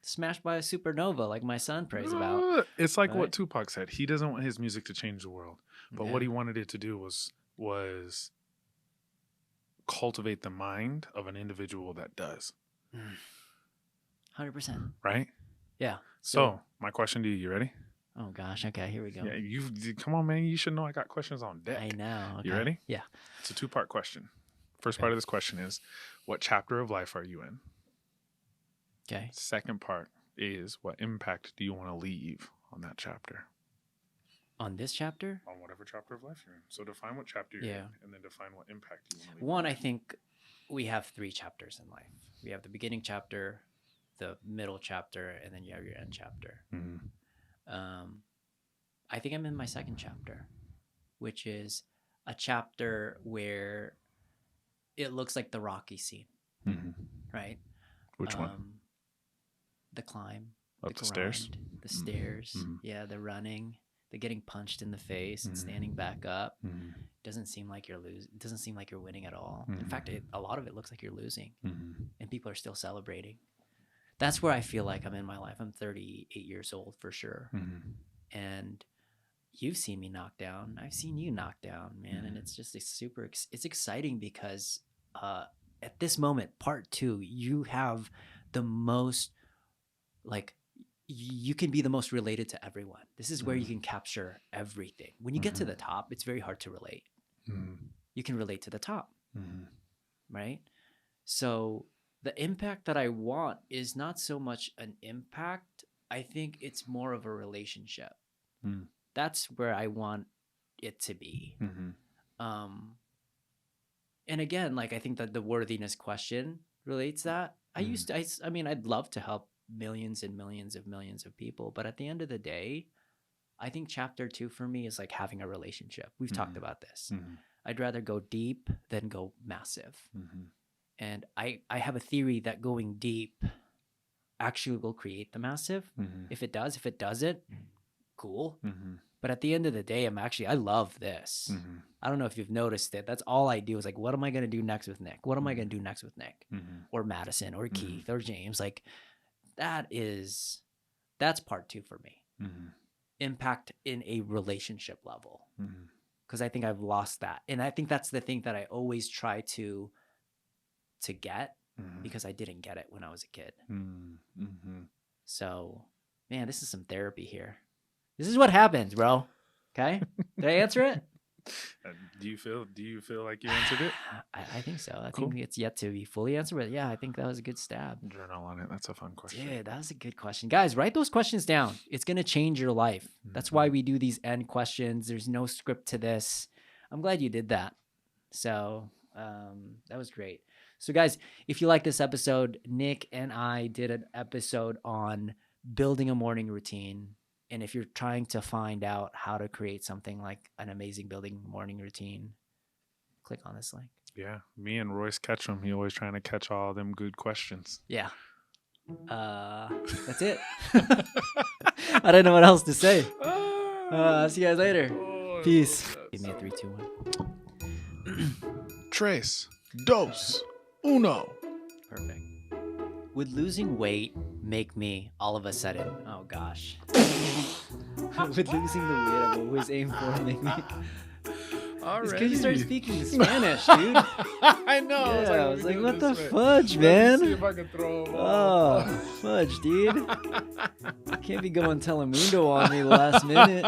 smashed by a supernova like my son prays about. It's like what Tupac said. He doesn't want his music to change the world. But what he wanted it to do was cultivate the mind of an individual that does. 100%. Right? Yeah. So my question to you, you ready? Oh gosh, okay, here we go. Yeah, you come on, man. You should know I got questions on deck. I know. Okay. You ready? Yeah. It's a 2-part question. First part of this question is, what chapter of life are you in? Okay. Second part is, what impact do you want to leave on that chapter? On this chapter? On whatever chapter of life you're in. So define what chapter you're in, and then define what impact you want to leave. One, I think we have 3 chapters in life. We have the beginning chapter, the middle chapter, and then you have your end chapter. I think I'm in my second chapter, which is a chapter where it looks like the Rocky scene, right? Which one? The climb, up the stairs. The stairs, yeah, the running, the getting punched in the face and standing back up. Doesn't seem like you're losing. It doesn't seem like you're winning at all. In fact, a lot of it looks like you're losing, and people are still celebrating. That's where I feel like I'm in my life. I'm 38 years old for sure, and you've seen me knock down. I've seen you knock down, man, and it's just it's exciting because at this moment, part 2, you have the most, like, you can be the most related to everyone. This is where you can capture everything. When you get to the top, it's very hard to relate. You can relate to the top, right? So the impact that I want is not so much an impact. I think it's more of a relationship. That's where I want it to be. And again, like, I think that the worthiness question relates that. I mean, I'd love to help millions and millions of people, but at the end of the day, I think chapter 2 for me is like having a relationship. We've talked about this. I'd rather go deep than go massive. And I have a theory that going deep actually will create the massive. If it doesn't, cool. But at the end of the day, I love this. I don't know if you've noticed it. That's all I do is like, what am I going to do next with Nick? What am I going to do next with Nick? Or Madison or Keith or James? Like, that's part 2 for me. Impact in a relationship level. Because I think I've lost that. And I think that's the thing that I always try to get, because I didn't get it when I was a kid. So, man, this is some therapy here. This is what happens, bro. Okay? Did I answer it? Do you feel like you answered it? I think so. I think it's yet to be fully answered, but yeah, I think that was a good stab. Journal on it. That's a fun question. Yeah, that was a good question. Guys, write those questions down. It's going to change your life. That's why we do these end questions. There's no script to this. I'm glad you did that. So that was great. So guys, if you like this episode, Nick and I did an episode on building a morning routine. And if you're trying to find out how to create something like an amazing building morning routine, click on this link. Yeah. Me and Royce Ketchum, he always trying to catch all them good questions. Yeah. That's it. I don't know what else to say. See you guys later. Peace. Give me a 3, 2, 1. Tres, dos, uno. Perfect. Would losing weight make me all of a sudden? Oh gosh. Would losing the weight I've always aimed for make me? It's because you started speaking Spanish, dude. I know. Yeah, I was like, what the way. fudge, Let me see man? if I can throw him Oh, off. fudge, dude. Can't be going Telemundo on me last minute.